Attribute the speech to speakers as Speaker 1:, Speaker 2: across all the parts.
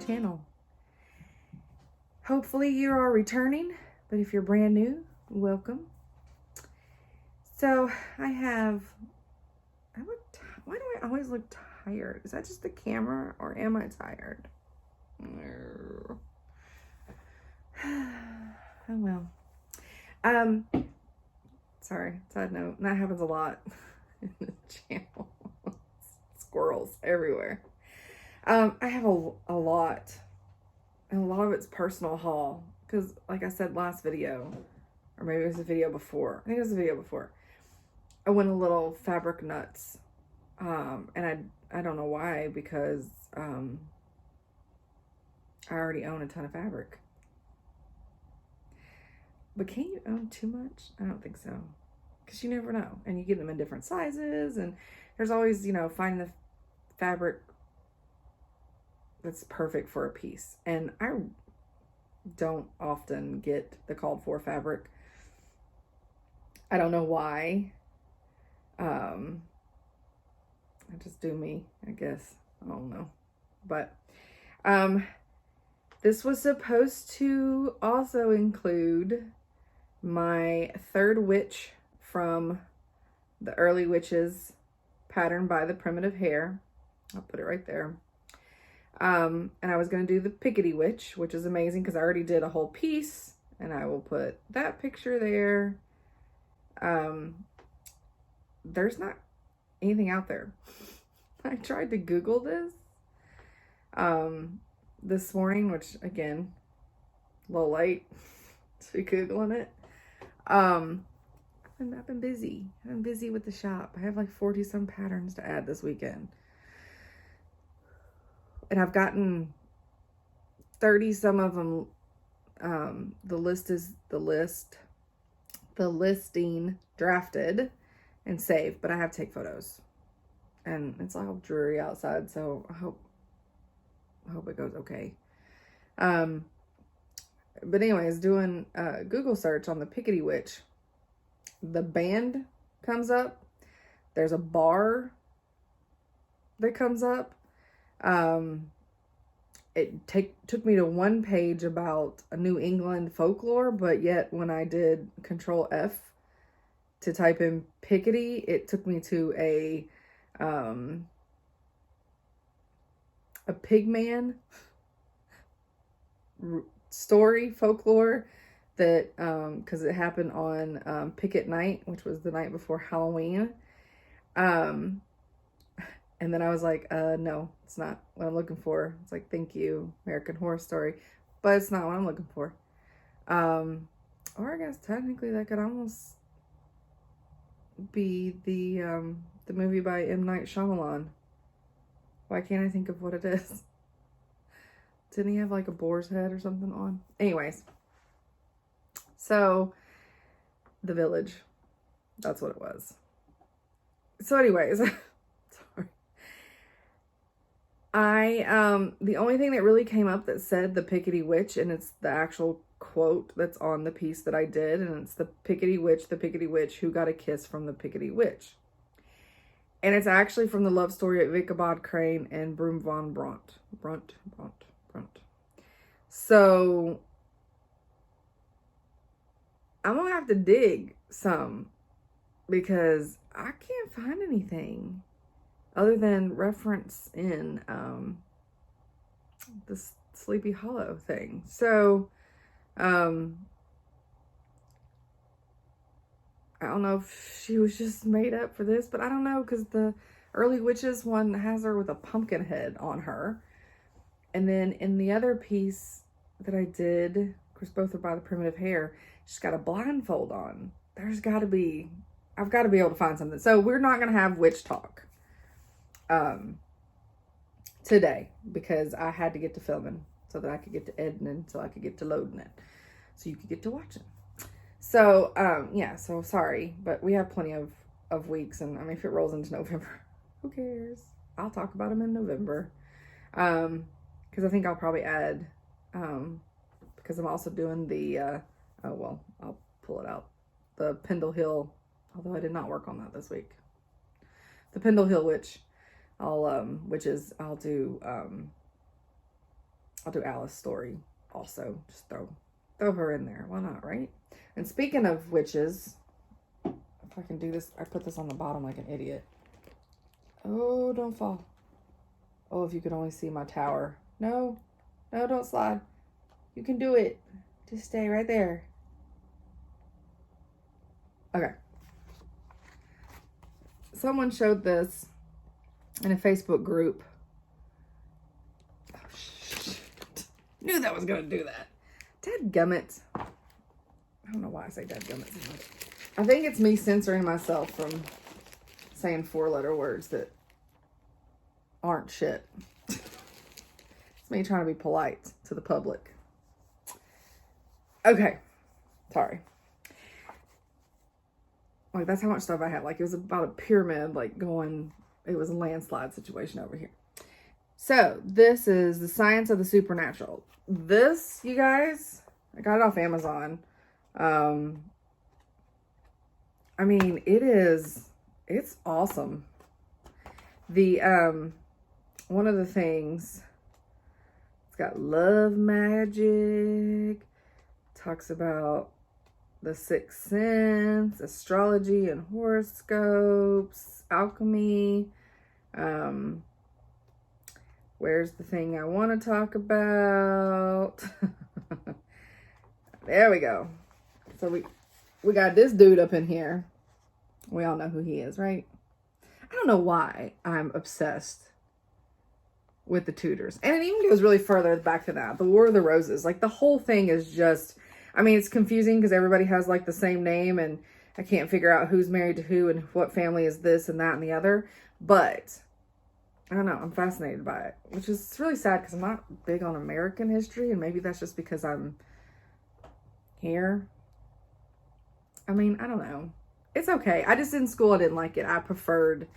Speaker 1: channel. Hopefully you are returning, but if you're brand new, welcome. So why do I always look tired? Is that just the camera or am I tired? Oh well. Sorry, side note, that happens a lot in the channel. Squirrels everywhere. I have a lot, and a lot of it's personal haul, because like I said last video, or maybe it was the video before, I think it was the video before, I went a little fabric nuts, and I don't know why, because I already own a ton of fabric. But can you own too much? I don't think so, because you never know, and you get them in different sizes, and there's always, you know, finding the fabric that's perfect for a piece. And I don't often get the called for fabric. I don't know why. I just do me, I guess. I don't know. But this was supposed to also include my third witch from the Early Witches pattern by the Primitive Hare. I'll put it right there. And I was going to do the Pickety Witch, which is amazing because I already did a whole piece, and I will put that picture there. There's not anything out there. I tried to Google this morning, which again, a little late to be Googling it. I've been busy. I've been busy with the shop. I have like 40 some patterns to add this weekend. And I've gotten 30 some of them. The listing drafted and saved, but I have to take photos. And it's all dreary outside, so I hope it goes okay. But anyways, doing a Google search on the Pickety Witch, the band comes up. There's a bar that comes up. It took me to one page about a New England folklore, but yet when I did Control F to type in Pickety, it took me to a pigman story, folklore, that because it happened on Picket Night, which was the night before Halloween. And then I was like, no, it's not what I'm looking for. It's like, thank you, American Horror Story, but it's not what I'm looking for. Or I guess technically that could almost be the movie by M. Night Shyamalan. Why can't I think of what it is? Didn't he have like a boar's head or something on? Anyways. So, The Village. That's what it was. So anyways. Sorry. The only thing that really came up that said the Pickety Witch, and it's the actual quote that's on the piece that I did, and it's the Pickety Witch who got a kiss from the Pickety Witch. And it's actually from the love story of Ichabod Crane and Broom von Brunt. So I'm gonna have to dig some, because I can't find anything other than reference in the Sleepy Hollow thing. So I don't know if she was just made up for this, but I don't know, because the Early Witches one has her with a pumpkin head on her. And then in the other piece that I did, of course, both are by the Primitive Hare, she's got a blindfold on. I've got to be able to find something. So we're not going to have witch talk today, because I had to get to filming so that I could get to editing, so I could get to loading it, so you could get to watching. So, yeah, so sorry, but we have plenty of weeks, and I mean, if it rolls into November, who cares? I'll talk about them in November. Because I think I'll probably add, because I'm also doing the, oh, well, I'll pull it out, the Pendle Hill, although I did not work on that this week. The Pendle Hill Witch, I'll do, I'll do Alice's story also. Just throw her in there. Why not, right? And speaking of witches, if I can do this, I put this on the bottom like an idiot. Oh, don't fall. Oh, if you could only see my tower. No, don't slide. You can do it. Just stay right there. Okay. Someone showed this in a Facebook group. Oh, shit. Knew that was going to do that. Dadgummit. I don't know why I say dadgummit so much. I think it's me censoring myself from saying 4-letter words that aren't shit. It's me trying to be polite to the public. Okay. Sorry. Like, that's how much stuff I had. Like, it was about a pyramid, like, going... It was a landslide situation over here. So, this is The Science of the Supernatural. This, you guys, I got it off Amazon. I mean, it's awesome. The, one of the things, it's got love magic, talks about the sixth sense, astrology and horoscopes, alchemy. Where's the thing I want to talk about? There we go. So we got this dude up in here. We all know who he is, right? I don't know why I'm obsessed with the Tudors. And it even goes really further back than that. The War of the Roses. Like, the whole thing is just... I mean, it's confusing because everybody has, like, the same name. And I can't figure out who's married to who and what family is this and that and the other. But... I don't know. I'm fascinated by it. Which is really sad because I'm not big on American history. And maybe that's just because I'm here. I mean, I don't know. It's okay. I just, in school, I didn't like it. I preferred,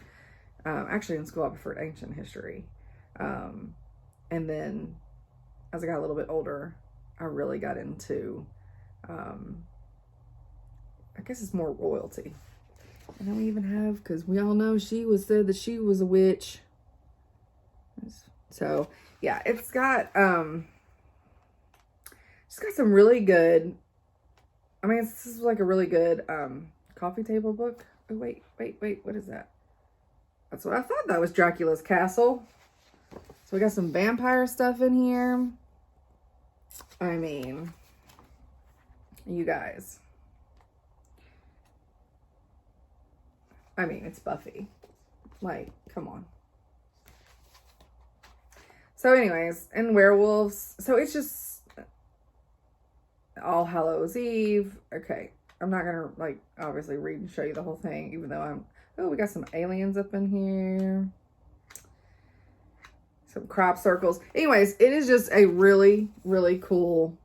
Speaker 1: actually in school, I preferred ancient history. And then as I got a little bit older, I really got into, I guess it's more royalty. And then we even have, because we all know said that she was a witch. So, yeah, it's got some really good, I mean, this is like a really good, coffee table book. Oh, wait, what is that? That's what I thought that was Dracula's castle. So we got some vampire stuff in here. I mean, you guys. I mean, it's Buffy. Like, come on. So anyways, and werewolves. So it's just All Hallows Eve. Okay. I'm not going to, like, obviously read and show you the whole thing, even though oh, we got some aliens up in here. Some crop circles. Anyways, it is just a really, really cool,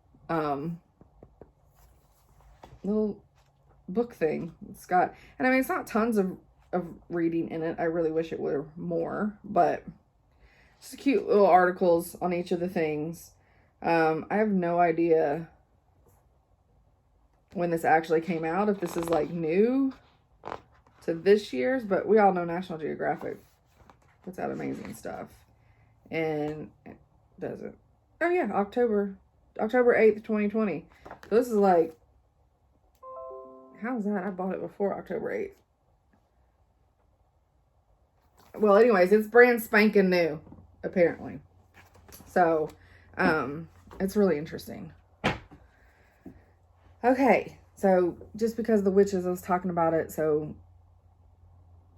Speaker 1: little book thing. It's got, and I mean, it's not tons of reading in it. I really wish it were more, but just cute little articles on each of the things. I have no idea when this actually came out, if this is like new to this year's, but we all know National Geographic puts out amazing stuff. And it doesn't. Oh yeah, October 8th, 2020. So this is like, how's that? I bought it before October 8th. Well, anyways, it's brand spanking new, apparently. So, it's really interesting. Okay, so just because the witches, I was talking about it, so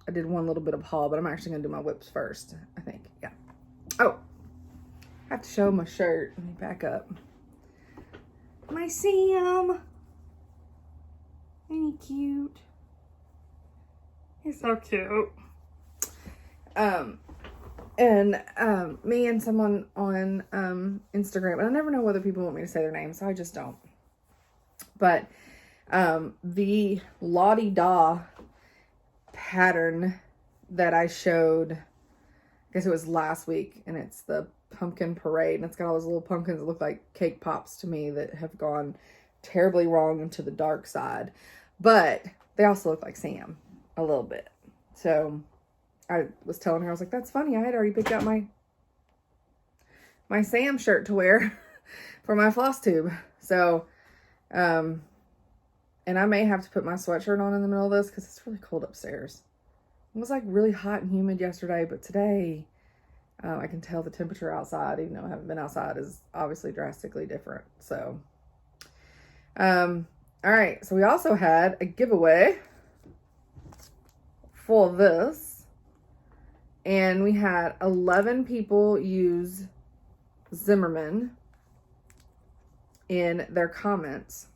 Speaker 1: I did one little bit of haul, but I'm actually going to do my whips first, I think. Yeah. Oh, I have to show my shirt. Let me back up. My Sam. Ain't he cute? He's so cute. Me and someone on Instagram, and I never know whether people want me to say their name, so I just don't. But the Lottie Da pattern that I showed, I guess it was last week, and it's the pumpkin parade, and it's got all those little pumpkins that look like cake pops to me that have gone terribly wrong into the dark side. But they also look like Sam a little bit. So I was telling her, I was like, that's funny. I had already picked out my my Sam shirt to wear for my Flosstube. So, and I may have to put my sweatshirt on in the middle of this because it's really cold upstairs. It was like really hot and humid yesterday, but today I can tell the temperature outside, even though I haven't been outside, is obviously drastically different. So, all right. So we also had a giveaway for this, and we had 11 people use Zimmerman in their comments,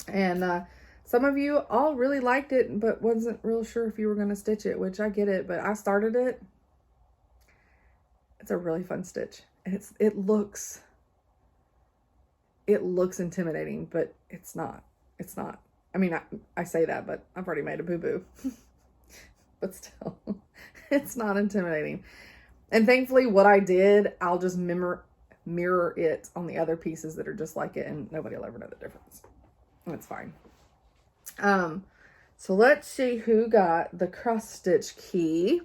Speaker 1: and some of you all really liked it, but wasn't real sure if you were going to stitch it, which I get it, but I started it. It's a really fun stitch. It looks intimidating, but it's not. It's not. I mean, I say that, but I've already made a boo-boo. But still, it's not intimidating. And thankfully, what I did, I'll just mirror it on the other pieces that are just like it, and nobody will ever know the difference. That's fine. So let's see who got the cross stitch key.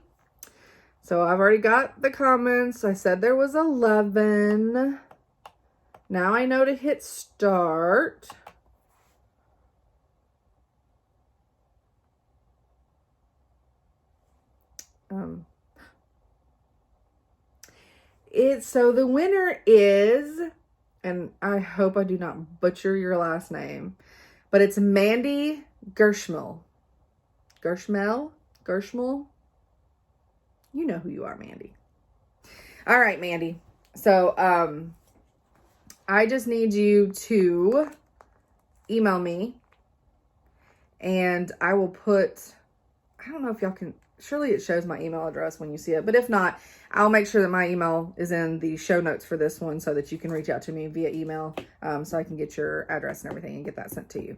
Speaker 1: So I've already got the comments. I said there was 11. Now I know to hit start. So the winner is, and I hope I do not butcher your last name, but it's Mandy Gershmel. Gershmel? You know who you are, Mandy. All right, Mandy. So, I just need you to email me, and I will put, I don't know if y'all can, surely it shows my email address when you see it, but if not, I'll make sure that my email is in the show notes for this one so that you can reach out to me via email, so I can get your address and everything and get that sent to you.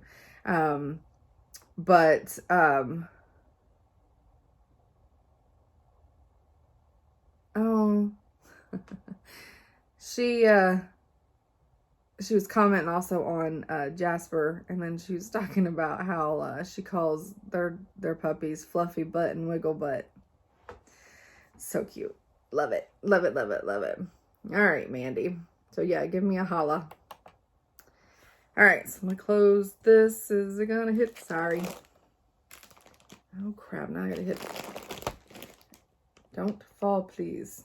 Speaker 1: She was commenting also on Jasper, and then she was talking about how she calls their puppies Fluffy Butt and Wiggle Butt. So cute. Love it. Love it, love it, love it. All right, Mandy. So yeah, give me a holla. All right, so I'm gonna close this. Is it gonna hit? Sorry. Oh crap, now I gotta hit. Don't fall, please.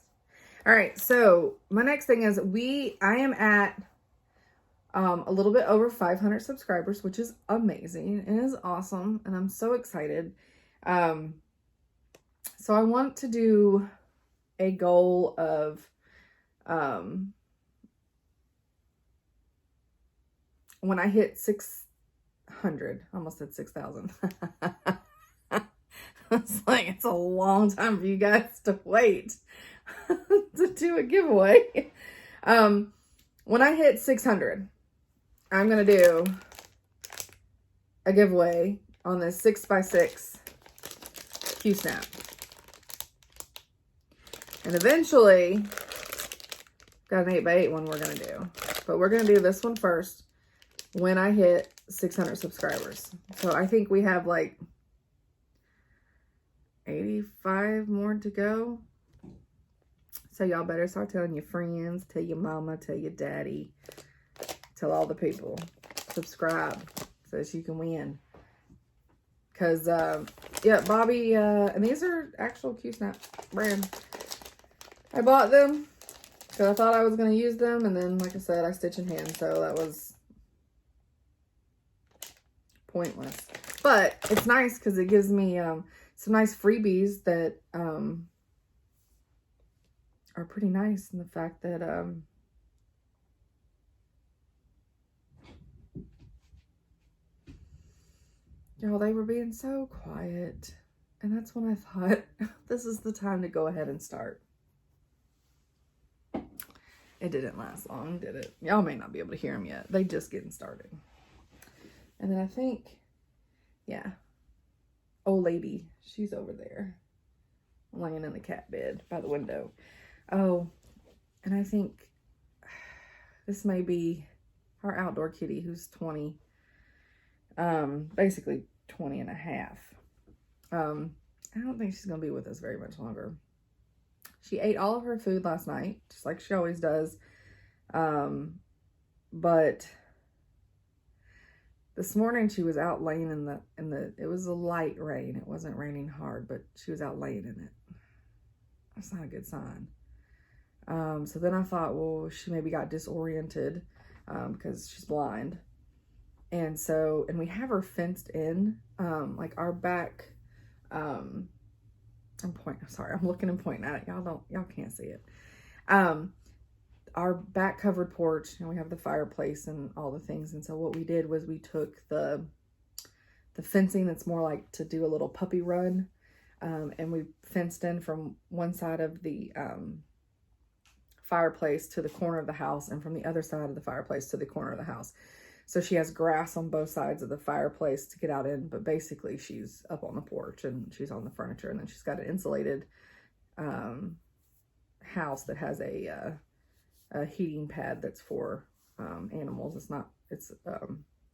Speaker 1: All right, so my next thing is I am at a little bit over 500 subscribers, which is amazing and is awesome, and I'm so excited. So I want to do a goal of when I hit 600, almost at 6,000. It's like, it's a long time for you guys to wait to do a giveaway. When I hit 600, I'm going to do a giveaway on this 6x6 Q-snap. And eventually, got an 8x8 one we're going to do. But we're going to do this one first when I hit 600 subscribers. So I think we have like 85 more to go. So y'all better start telling your friends, tell your mama, tell your daddy, tell all the people. Subscribe so that you can win. Because, yeah, Bobby, and these are actual Q-snap brand. I bought them because I thought I was going to use them. And then, like I said, I stitch in hand. So that was pointless. But it's nice because it gives me some nice freebies that are pretty nice. In the fact that y'all, they were being so quiet. And that's when I thought, this is the time to go ahead and start. It didn't last long, did it? Y'all may not be able to hear them yet. They just getting started. And then I think, yeah, old lady, she's over there laying in the cat bed by the window. Oh, and I think this may be our outdoor kitty who's 20, basically 20 and a half. I don't think she's going to be with us very much longer. She ate all of her food last night, just like she always does. But this morning she was out laying in the, it was a light rain. It wasn't raining hard, but she was out laying in it. That's not a good sign. So then I thought, well, she maybe got disoriented, because she's blind. And we have her fenced in, like our back, I'm looking and pointing at it. Y'all can't see it. Our back covered porch, and we have the fireplace and all the things. And so what we did was we took the fencing that's more like to do a little puppy run, and we fenced in from one side of the fireplace to the corner of the house, and from the other side of the fireplace to the corner of the house. So she has grass on both sides of the fireplace to get out in, but basically she's up on the porch and she's on the furniture, and then she's got an insulated house that has a heating pad that's for animals.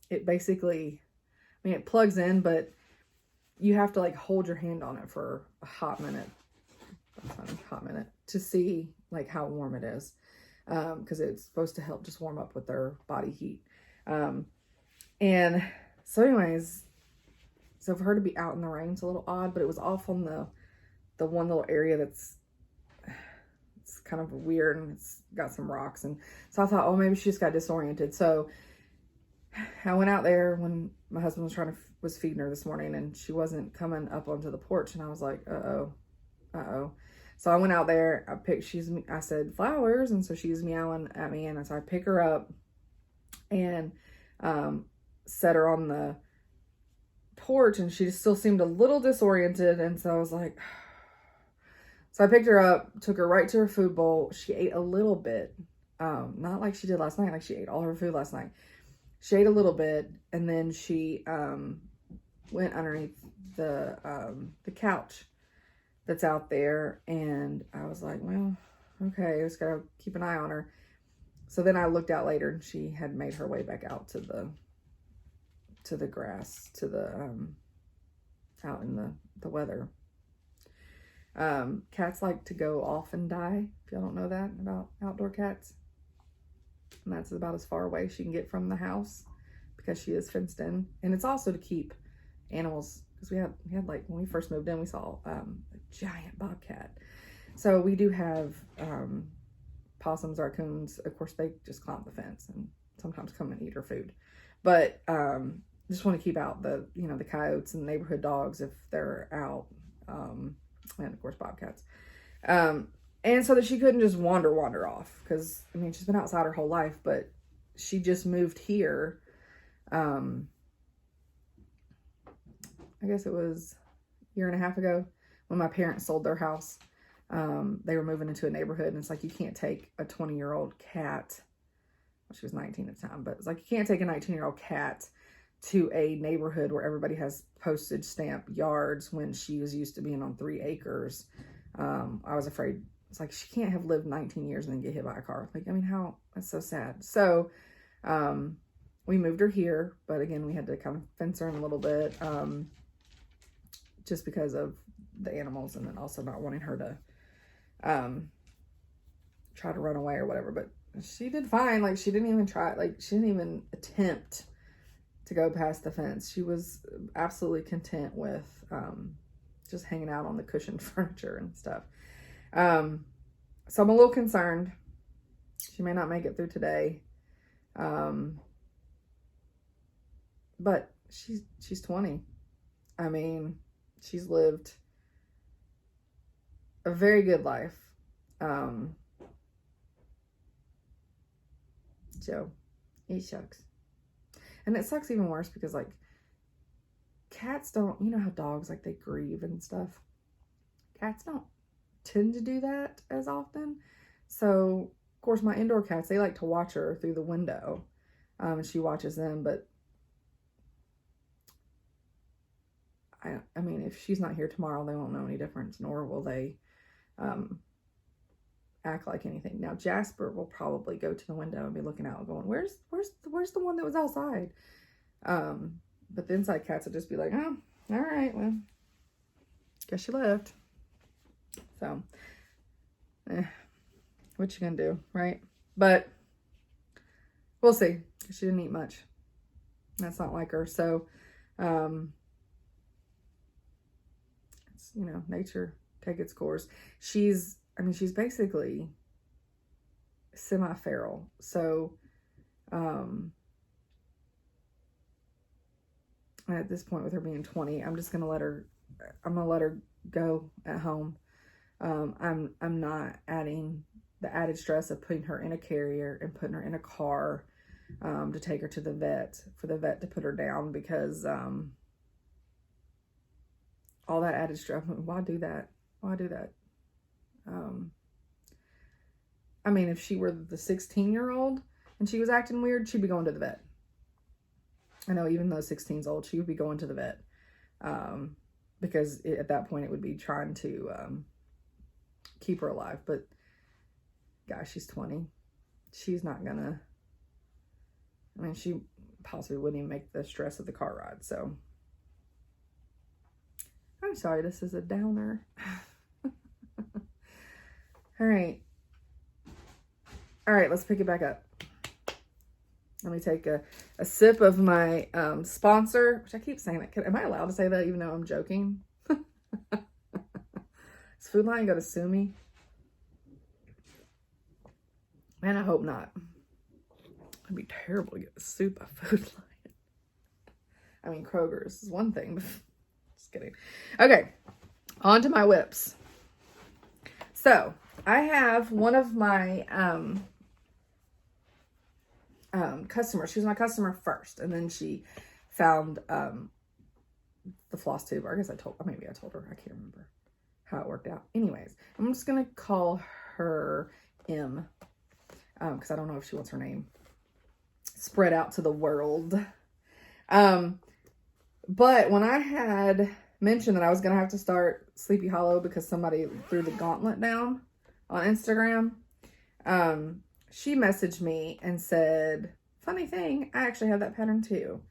Speaker 1: It basically, I mean, it plugs in, but you have to like hold your hand on it for a hot minute to see like how warm it is, because it's supposed to help just warm up with their body heat. And so anyways, so for her to be out in the rain, it's a little odd, but it was off on the one little area it's kind of weird, and it's got some rocks. And so I thought, oh, maybe she just got disoriented. So I went out there when my husband was feeding her this morning, and she wasn't coming up onto the porch, and I was like, uh-oh. So I went out there, I said flowers, and so she's meowing at me, and so I pick her up and set her on the porch, and she still seemed a little disoriented. And so I was like, so I picked her up, took her right to her food bowl. She ate a little bit, not like she did last night, like she ate all her food last night. She ate a little bit, and then she went underneath the couch that's out there, and I was like, well, okay, I just gotta keep an eye on her. So then I looked out later, and she had made her way back out to the grass, out in the weather. Cats like to go off and die, if y'all don't know that about outdoor cats. And that's about as far away she can get from the house, because she is fenced in. And it's also to keep animals, because we had like, when we first moved in, we saw a giant bobcat. So we do have possums, raccoons. Of course, they just climb the fence and sometimes come and eat her food. But just want to keep out the coyotes and neighborhood dogs if they're out, and of course bobcats. And so that she couldn't just wander off, because I mean, she's been outside her whole life, but she just moved here. I guess it was a year and a half ago when my parents sold their house. They were moving into a neighborhood, and it's like, you can't take a 20-year-old cat. Well, she was 19 at the time, but it's like, you can't take a 19-year-old cat to a neighborhood where everybody has postage stamp yards when she was used to being on 3 acres. I was afraid, it's like, she can't have lived 19 years and then get hit by a car. Like, I mean, that's so sad. So, we moved her here, but again, we had to kind of fence her in a little bit, just because of the animals, and then also not wanting her to, try to run away or whatever. But she did fine. Like, she didn't even try, like, she didn't even attempt to go past the fence. She was absolutely content with, just hanging out on the cushioned furniture and stuff. So I'm a little concerned. She may not make it through today. But she's 20. I mean, she's lived a very good life. So it sucks. And it sucks even worse because, like, cats don't, you know how dogs, like, they grieve and stuff. Cats don't tend to do that as often. So, of course, my indoor cats, they like to watch her through the window. And she watches them, but I mean, if she's not here tomorrow, they won't know any difference, nor will they act like anything. Now, Jasper will probably go to the window and be looking out and going, where's the one that was outside? But the inside cats will just be like, oh, all right, well, guess she left. So, what you gonna do, right? But we'll see. She didn't eat much. That's not like her. So, it's, you know, nature take its course. She's basically semi-feral. So, at this point with her being 20, I'm gonna let her go at home. I'm not adding the added stress of putting her in a carrier and putting her in a car, to take her to the vet, for the vet to put her down, because, all that added stress, why do that? Why do that? I mean, if she were the 16-year-old and she was acting weird, she'd be going to the vet. I know, even though 16's old, she would be going to the vet. Because at that point it would be trying to keep her alive. But gosh, she's 20. She's not gonna, I mean, she possibly wouldn't even make the stress of the car ride. So I'm sorry, this is a downer. All right, let's pick it back up. Let me take a sip of my sponsor, which I keep saying that. Am I allowed to say that even though I'm joking? Is Food Lion going to sue me? Man, I hope not. It'd be terrible to get sued by Food Lion. I mean, Kroger's is one thing, but just kidding. Okay, on to my WIPs. So, I have one of my customer. She was my customer first, and then she found the Flosstube. I guess maybe I told her. I can't remember how it worked out. Anyways, I'm just gonna call her M, because I don't know if she wants her name spread out to the world. But when I had mentioned that I was gonna have to start Sleepy Hollow because somebody threw the gauntlet down on Instagram, she messaged me and said, funny thing, I actually have that pattern too,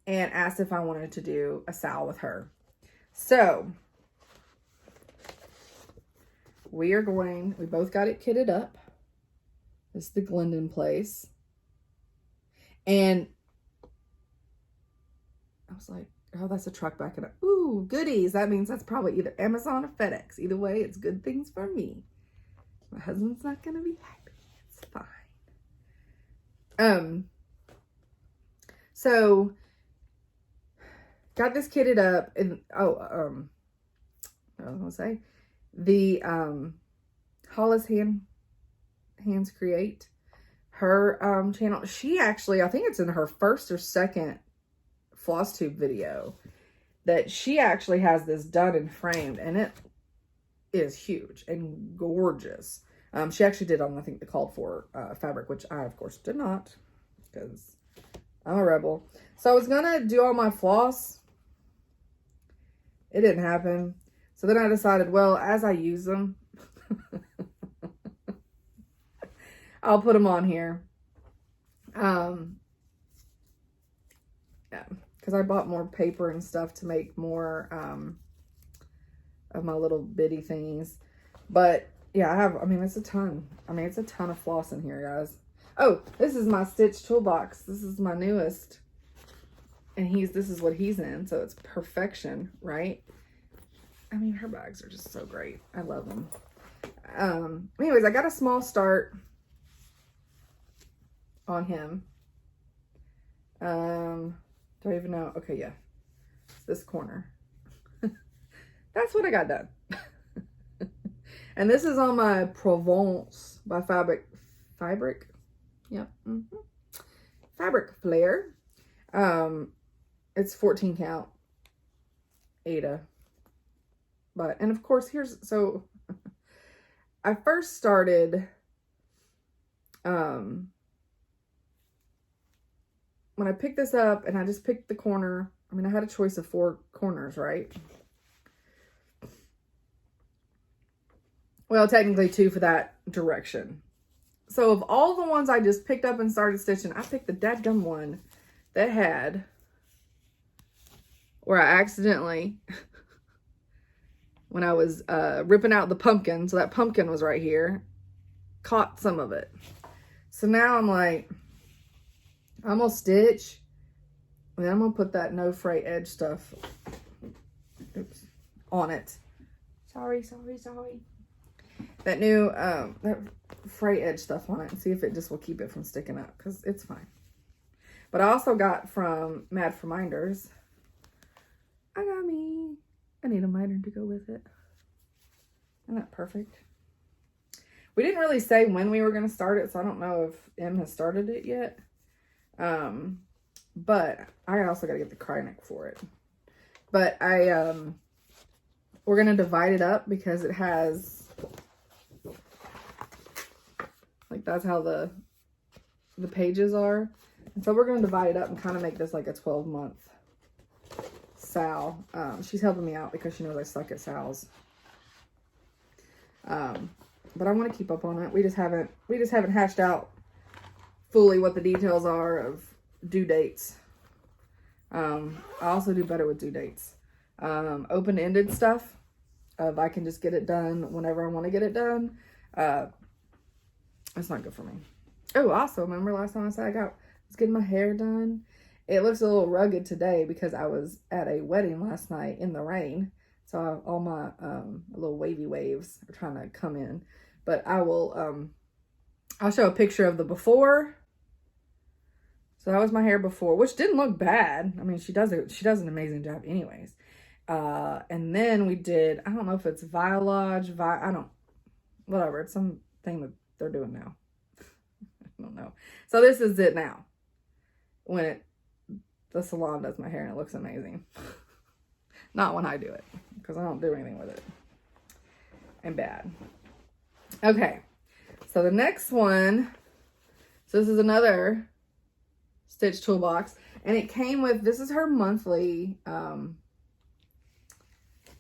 Speaker 1: and asked if I wanted to do a sal with her. So we both got it kitted up. This is the Glendon place. And I was like, oh, that's a truck backing up. Ooh, goodies. That means that's probably either Amazon or FedEx. Either way, it's good things for me. My husband's not going to be happy. It's fine. So got this kitted up, and I was gonna say the Hollis Hands Create, her channel. She actually, I think it's in her first or second Flosstube video that she actually has this done and framed, and it is huge and gorgeous. She actually did on, I think, the called for fabric, which I, of course, did not, because I'm a rebel. So I was going to do all my floss. It didn't happen. So then I decided, well, as I use them, I'll put them on here. Yeah, because I bought more paper and stuff to make more of my little bitty things. But yeah, it's a ton. It's a ton of floss in here, guys. Oh, this is my Stitch Toolbox. This is my newest. And this is what he's in, so it's perfection, right? Her bags are just so great. I love them. Anyways, I got a small start on him. Do I even know? Okay, yeah. It's this corner. That's what I got done. And this is on my Provence by Fabric. Yep. Fabric Flare. It's 14 count. Ada. And of course, so I first started, when I picked this up and I just picked the corner, I had a choice of 4 corners, right? Well, technically 2 for that direction. So of all the ones I just picked up and started stitching, I picked the dadgum one that had, where I accidentally when I was ripping out the pumpkin. So that pumpkin was right here. Caught some of it. So now I'm like, I'm going to stitch. And then I'm going to put that no fray edge stuff on it. Sorry. That new that fray edge stuff on it, and see if it just will keep it from sticking up, because it's fine. But I also got from Mad for Minders, I need a miter to go with it. Isn't that perfect? We didn't really say when we were going to start it, so I don't know if M has started it yet. But I also got to get the cry neck for it. But we're going to divide it up because it has, like, that's how the pages are. And so we're going to divide it up and kind of make this like a 12-month Sal. She's helping me out because she knows I suck at Sal's. But I want to keep up on it. We just haven't hashed out fully what the details are of due dates. I also do better with due dates. Open-ended stuff, I can just get it done whenever I want to get it done. That's not good for me. Oh, also, remember last time I said I was getting my hair done? It looks a little rugged today because I was at a wedding last night in the rain. So all my little wavy waves are trying to come in. But I will, I'll show a picture of the before. So that was my hair before, which didn't look bad. I mean, she does an amazing job anyways. And then we did, I don't know if it's Violage, whatever. It's something that they're doing now. I don't know. So this is it now. When the salon does my hair and it looks amazing. Not when I do it, because I don't do anything with it. And bad. Okay. So the next one, so this is another Stitch Toolbox. And it came with, this is her monthly,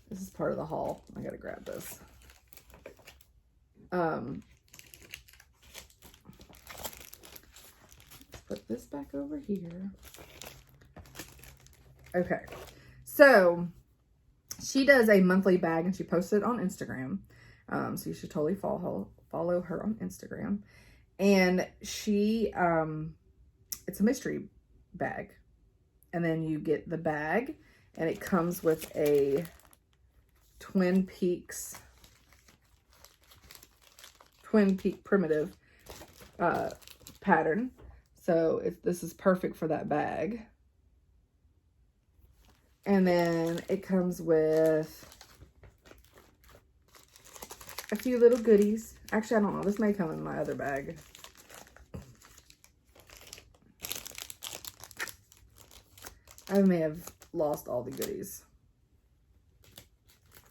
Speaker 1: this is part of the haul. I gotta grab this. Let's put this back over here. Okay. So she does a monthly bag and she posts it on Instagram. So you should totally follow her on Instagram. And she, it's a mystery bag. And then you get the bag and it comes with a Twin Peak primitive pattern. So this is perfect for that bag. And then it comes with a few little goodies. Actually, I don't know. This may come in my other bag. I may have lost all the goodies.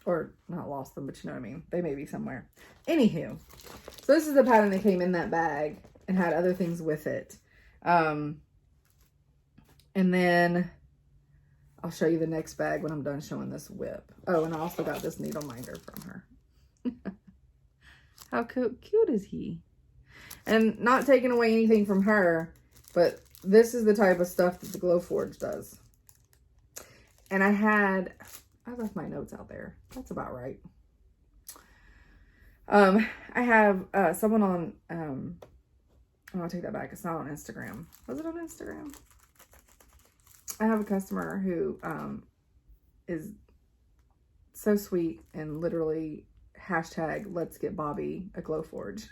Speaker 1: Or not lost them, but you know what I mean. They may be somewhere. Anywho. So this is the pattern that came in that bag and had other things with it. And then I'll show you the next bag when I'm done showing this WIP. Oh, and I also got this needle minder from her. How cute is he? And not taking away anything from her, but this is the type of stuff that the Glowforge does. And I left my notes out there. That's about right. I have someone on, I'll take that back. It's not on Instagram. Was it on Instagram? I have a customer who is so sweet and literally hashtag let's get Bobby a Glowforge.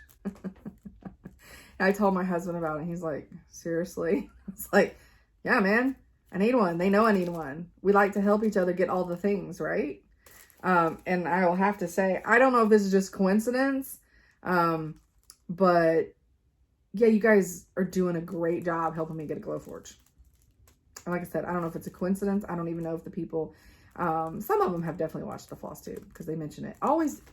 Speaker 1: I told my husband about it and he's like, seriously? It's like, yeah, man, I need one. They know I need one. We like to help each other get all the things, right? And I will have to say, I don't know if this is just coincidence, but yeah, you guys are doing a great job helping me get a Glowforge. And like I said, I don't know if it's a coincidence. I don't even know if the people, some of them have definitely watched the Flosstube because they mention it. Always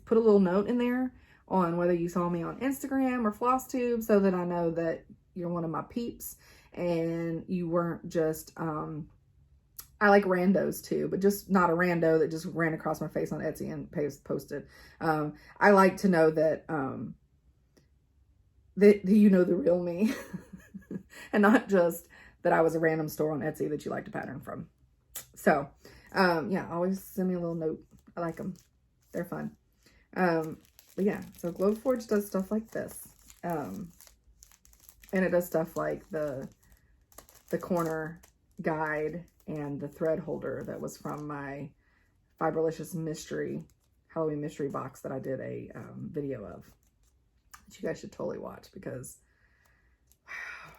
Speaker 1: put a little note in there on whether you saw me on Instagram or Flosstube so that I know that you're one of my peeps and you weren't just, I like randos too, but just not a rando that just ran across my face on Etsy and posted. I like to know that, that you know the real me and not just that I was a random store on Etsy that you liked a pattern from. So, yeah, always send me a little note I like them. They're fun. But yeah, so Glowforge does stuff like this. And it does stuff like the corner guide and the thread holder that was from my Fiberlicious Halloween mystery box that I did a video of. That you guys should totally watch because, wow,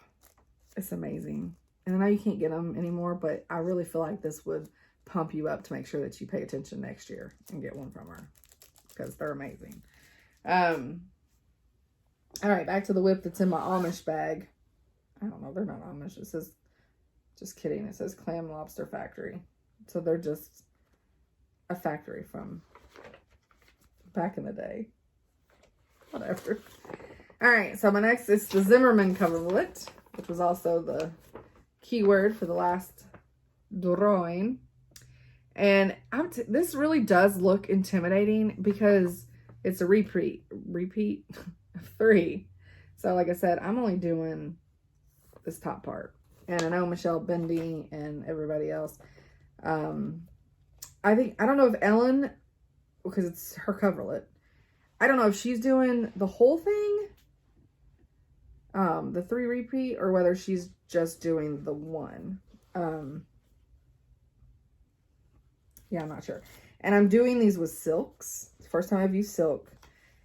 Speaker 1: it's amazing. And I know you can't get them anymore, but I really feel like this would pump you up to make sure that you pay attention next year and get one from her because they're amazing. All right, back to the WIP that's in my Amish bag. I don't know, they're not Amish. It says, just kidding, it says Clam Lobster Factory. So they're just a factory from back in the day. Whatever. All right, so my next is the Zimmerman coverlet, which was also the keyword for the last drawing. And this really does look intimidating because it's a repeat of 3. So like I said, I'm only doing this top part. And I know Michelle Bendy and everybody else. I don't know if Ellen, because it's her coverlet, I don't know if she's doing the whole thing, the 3 repeat, or whether she's just doing the 1. Yeah, I'm not sure. And I'm doing these with silks. It's the first time I've used silk.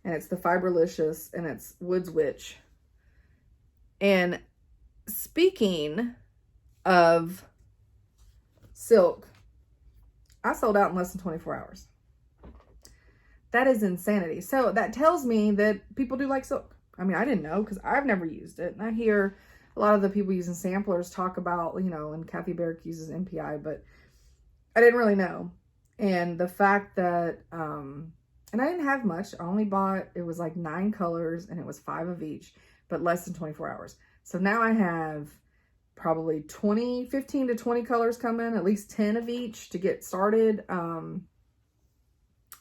Speaker 1: And it's the Fiberlicious and it's Woods Witch. And speaking of silk, I sold out in less than 24 hours. That is insanity. So that tells me that people do like silk. I mean, I didn't know because I've never used it. And I hear a lot of the people using samplers talk about, you know, and Kathy Barrick uses NPI, but I didn't really know. And the fact that, and I didn't have much. I only bought, it was like 9 colors and it was 5 of each, but less than 24 hours. So now I have probably 15 to 20 colors coming, at least 10 of each to get started.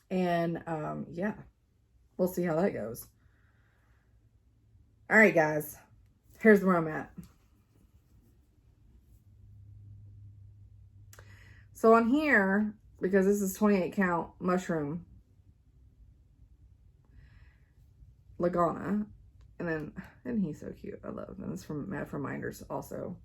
Speaker 1: Yeah, we'll see how that goes. All right, guys, here's where I'm at. So on here, because this is 28 count mushroom Lagana, and then, and he's so cute. I love him. This is from Mad Reminders also.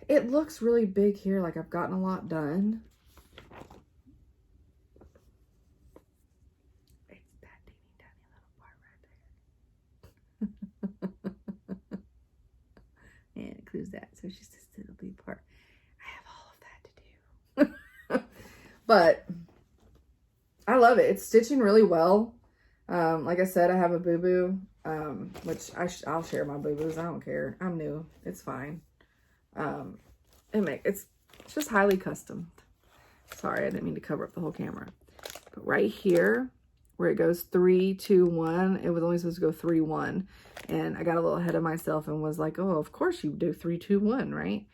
Speaker 1: It looks really big here, like I've gotten a lot done. It's that teeny tiny little part right there. And it includes that, so it's just this little bitty part. I have all of that to do. But I love it. It's stitching really well. Like I said, I have a boo-boo, which I'll share my boo-boos. I don't care. I'm new. It's fine. It's just highly custom. Sorry, I didn't mean to cover up the whole camera. But right here, where it goes 3, 2, 1, it was only supposed to go 3, 1. And I got a little ahead of myself and was like, oh, of course you do 3, 2, 1, right?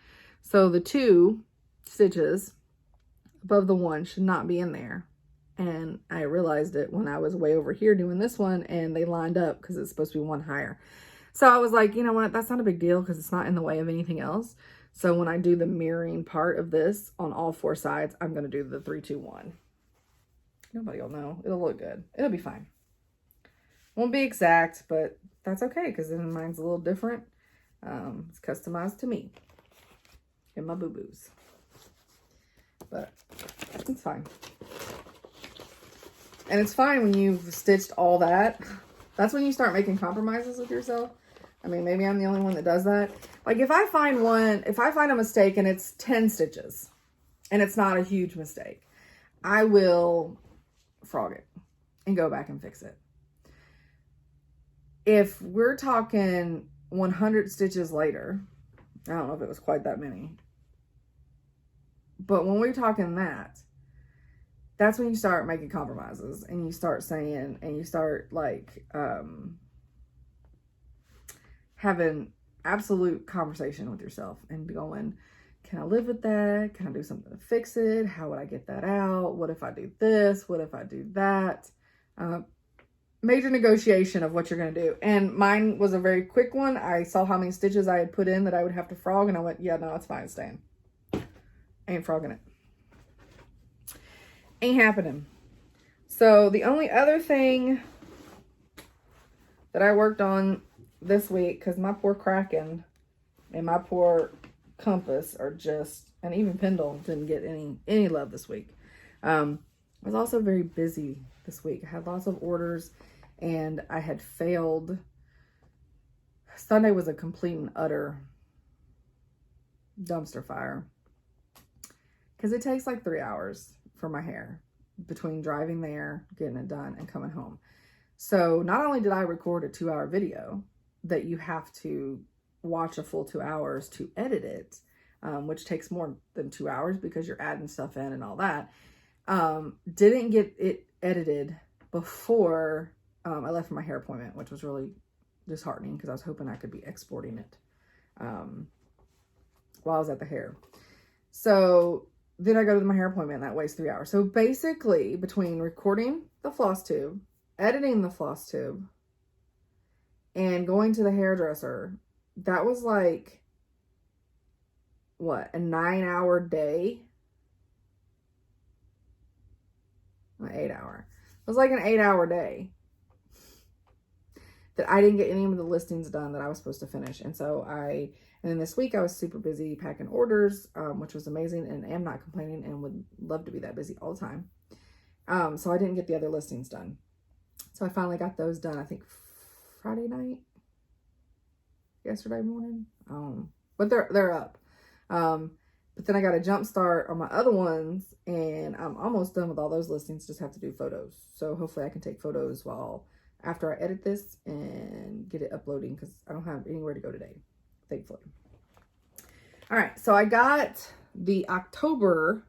Speaker 1: So the 2 stitches above the 1 should not be in there. And I realized it when I was way over here doing this one and they lined up because it's supposed to be 1 higher. So I was like, you know what? That's not a big deal because it's not in the way of anything else. So when I do the mirroring part of this on all 4 sides, I'm going to do the 3, 2, 1. Nobody will know. It'll look good. It'll be fine. Won't be exact, but that's okay because then mine's a little different. It's customized to me and my boo-boos. But it's fine. And it's fine when you've stitched all that. That's when you start making compromises with yourself. I mean, maybe I'm the only one that does that. Like if I find a mistake and it's 10 stitches and it's not a huge mistake, I will frog it and go back and fix it. If we're talking 100 stitches later, I don't know if it was quite that many, but when we're talking that's when you start making compromises and you start saying, and you start like, having absolute conversation with yourself and going, can I live with that? Can I do something to fix it? How would I get that out? What if I do this? What if I do that? major negotiation of what you're going to do. And mine was a very quick one. I saw how many stitches I had put in that I would have to frog, and I went, yeah, no, it's fine, it's staying. Ain't frogging it. Ain't happening. So the only other thing that I worked on this week, because my poor Kraken and my poor Compass are just, and even Pendle didn't get any love this week. I was also very busy this week. I had lots of orders, and I had failed. Sunday was a complete and utter dumpster fire, because it takes like 3 hours for my hair between driving there, getting it done, and coming home. So not only did I record a 2-hour video that you have to watch a full 2 hours to edit it, which takes more than 2 hours because you're adding stuff in and all that, didn't get it edited before I left for my hair appointment, which was really disheartening because I was hoping I could be exporting it while I was at the hair. So then I go to my hair appointment, and that wastes 3 hours. So basically, between recording the Flosstube, editing the Flosstube, and going to the hairdresser, that was like, what, a 9-hour day? An 8-hour. It was like an 8-hour day that I didn't get any of the listings done that I was supposed to finish. And so and then this week I was super busy packing orders, which was amazing, and am not complaining and would love to be that busy all the time. So I didn't get the other listings done. So I finally got those done, I think Friday night, yesterday morning. But they're up. But then I got a jump start on my other ones, and I'm almost done with all those listings. Just have to do photos. So hopefully I can take photos after I edit this and get it uploading, because I don't have anywhere to go today, thankfully. All right, so I got the October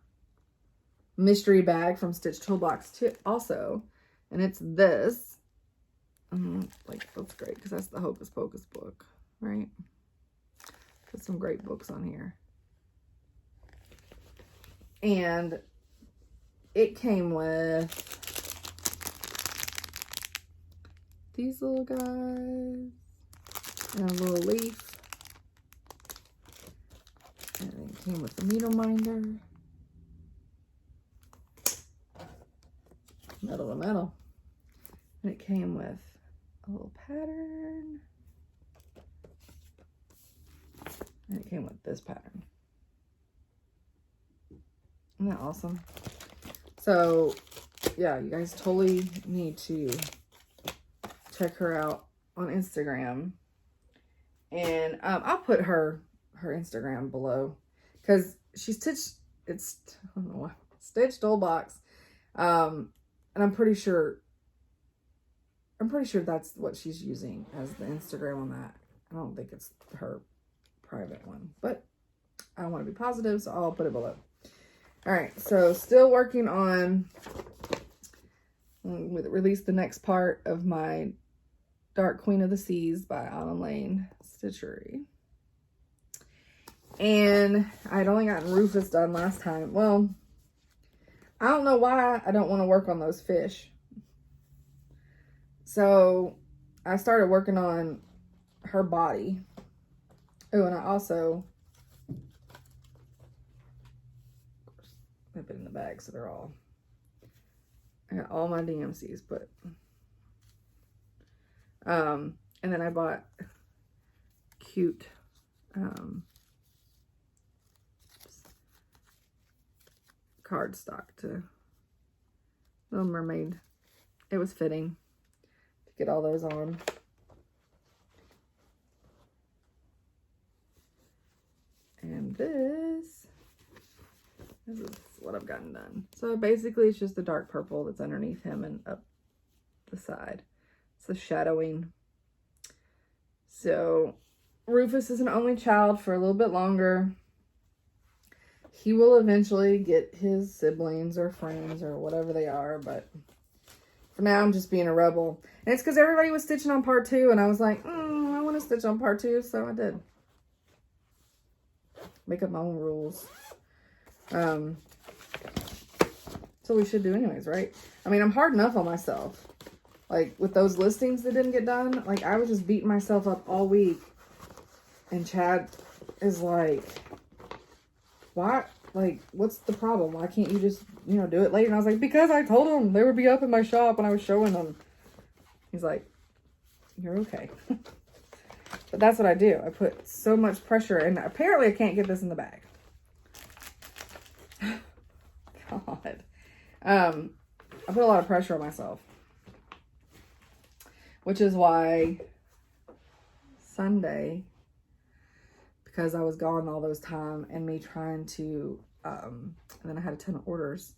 Speaker 1: mystery bag from Stitch Toolbox too, also, and it's this. Like, that's great because that's the Hocus Pocus book, right? There's some great books on here. And it came with these little guys and a little leaf. And it came with the needle minder. Metal to metal. And it came with a little pattern. And it came with this pattern. Isn't that awesome? So, yeah, you guys totally need to check her out on Instagram. And I'll put her Instagram below, because she stitched, I don't know why, Stitch Toolbox. And I'm pretty sure that's what she's using as the Instagram on that. I don't think it's her private one, but I want to be positive, so I'll put it below. All right, so still working on release the next part of my Dark Queen of the Seas by Autumn Lane Stitchery. And I'd only gotten Rufus done last time. Well, I don't know why I don't want to work on those fish. So I started working on her body. Oh, and I also, I put it in the bag, so I got all my DMCs put. And then I bought cute cardstock to Little Mermaid. It was fitting to get all those on. And this is what I've gotten done. So basically it's just the dark purple that's underneath him and up the side. It's the shadowing. So Rufus is an only child for a little bit longer. He will eventually get his siblings or friends or whatever they are, but for now I'm just being a rebel. And it's because everybody was stitching on part 2, and I was like, I want to stitch on part 2, so I did. Make up my own rules. So we should do anyways, right? I mean, I'm hard enough on myself. Like, with those listings that didn't get done, like, I was just beating myself up all week. And Chad is like, why? Like, what's the problem? Why can't you just, you know, do it later? And I was like, because I told them they would be up in my shop when I was showing them. He's like, you're okay. But that's what I do. I put so much pressure, and apparently I can't get this in the bag. God. I put a lot of pressure on myself. Which is why Sunday, because I was gone all those time and me trying to, and then I had a ton of orders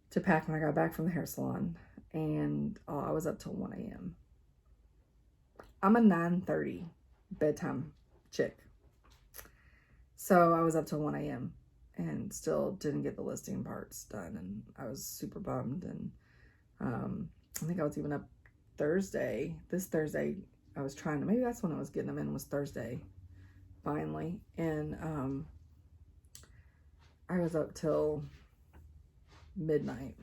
Speaker 1: to pack when I got back from the hair salon, and I was up till 1 a.m. I'm a 9:30 bedtime chick. So I was up till 1 a.m. and still didn't get the listing parts done, and I was super bummed. And I think I was even up this Thursday, I was trying to, maybe that's when I was getting them in, was Thursday, finally. And I was up till midnight,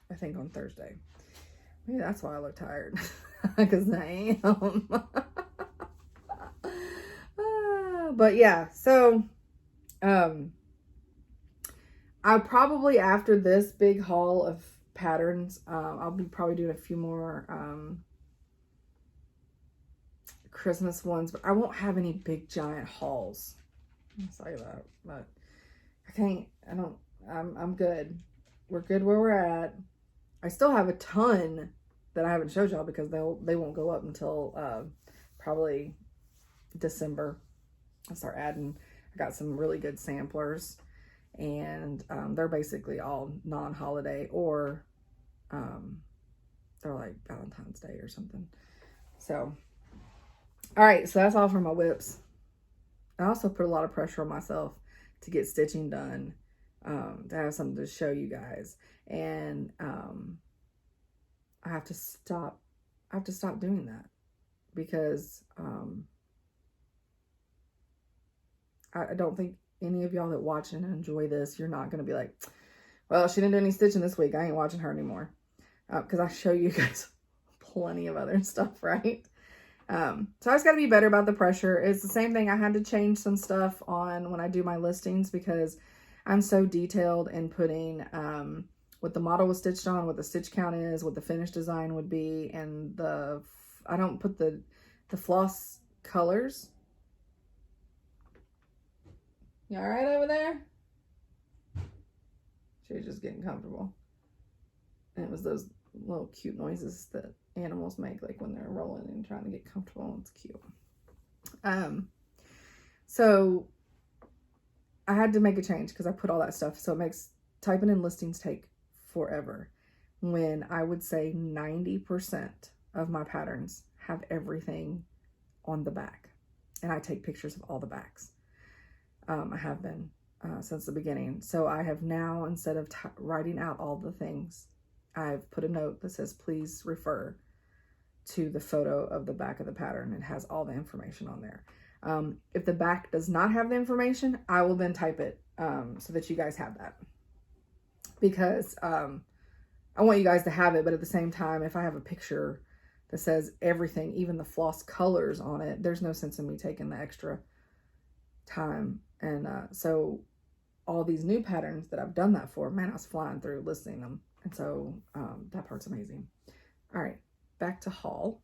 Speaker 1: I think, on Thursday. Maybe that's why I look tired, because I am. But yeah, so I probably, after this big haul of patterns, I'll be probably doing a few more Christmas ones, but I won't have any big giant hauls. I'll say that, but I'm good. We're good where we're at. I still have a ton that I haven't showed y'all because they won't go up until probably December. I'll start adding. I got some really good samplers, and they're basically all non-holiday, or they're like Valentine's Day or something. So, all right, so that's all for my WIPs. I also put a lot of pressure on myself to get stitching done, to have something to show you guys. And I have to stop doing that, because I don't think any of y'all that watch and enjoy this, you're not going to be like, well, she didn't do any stitching this week, I ain't watching her anymore. Because I show you guys plenty of other stuff, right? So I just got to be better about the pressure. It's the same thing. I had to change some stuff on when I do my listings, because I'm so detailed in putting what the model was stitched on, what the stitch count is, what the finished design would be, and I don't put the floss colors. You all right over there? She was just getting comfortable. And it was those little cute noises that animals make, like when they're rolling and trying to get comfortable. It's cute. So I had to make a change because I put all that stuff. So it makes typing in listings take forever, when I would say 90% of my patterns have everything on the back, and I take pictures of all the backs. I have been since the beginning. So I have now, instead of writing out all the things, I've put a note that says, please refer to the photo of the back of the pattern. It has all the information on there. If the back does not have the information, I will then type it so that you guys have that. Because I want you guys to have it, but at the same time, if I have a picture that says everything, even the floss colors on it, there's no sense in me taking the extra time. And so all these new patterns that I've done that for, man, I was flying through listing them. And so that part's amazing. All right, back to haul.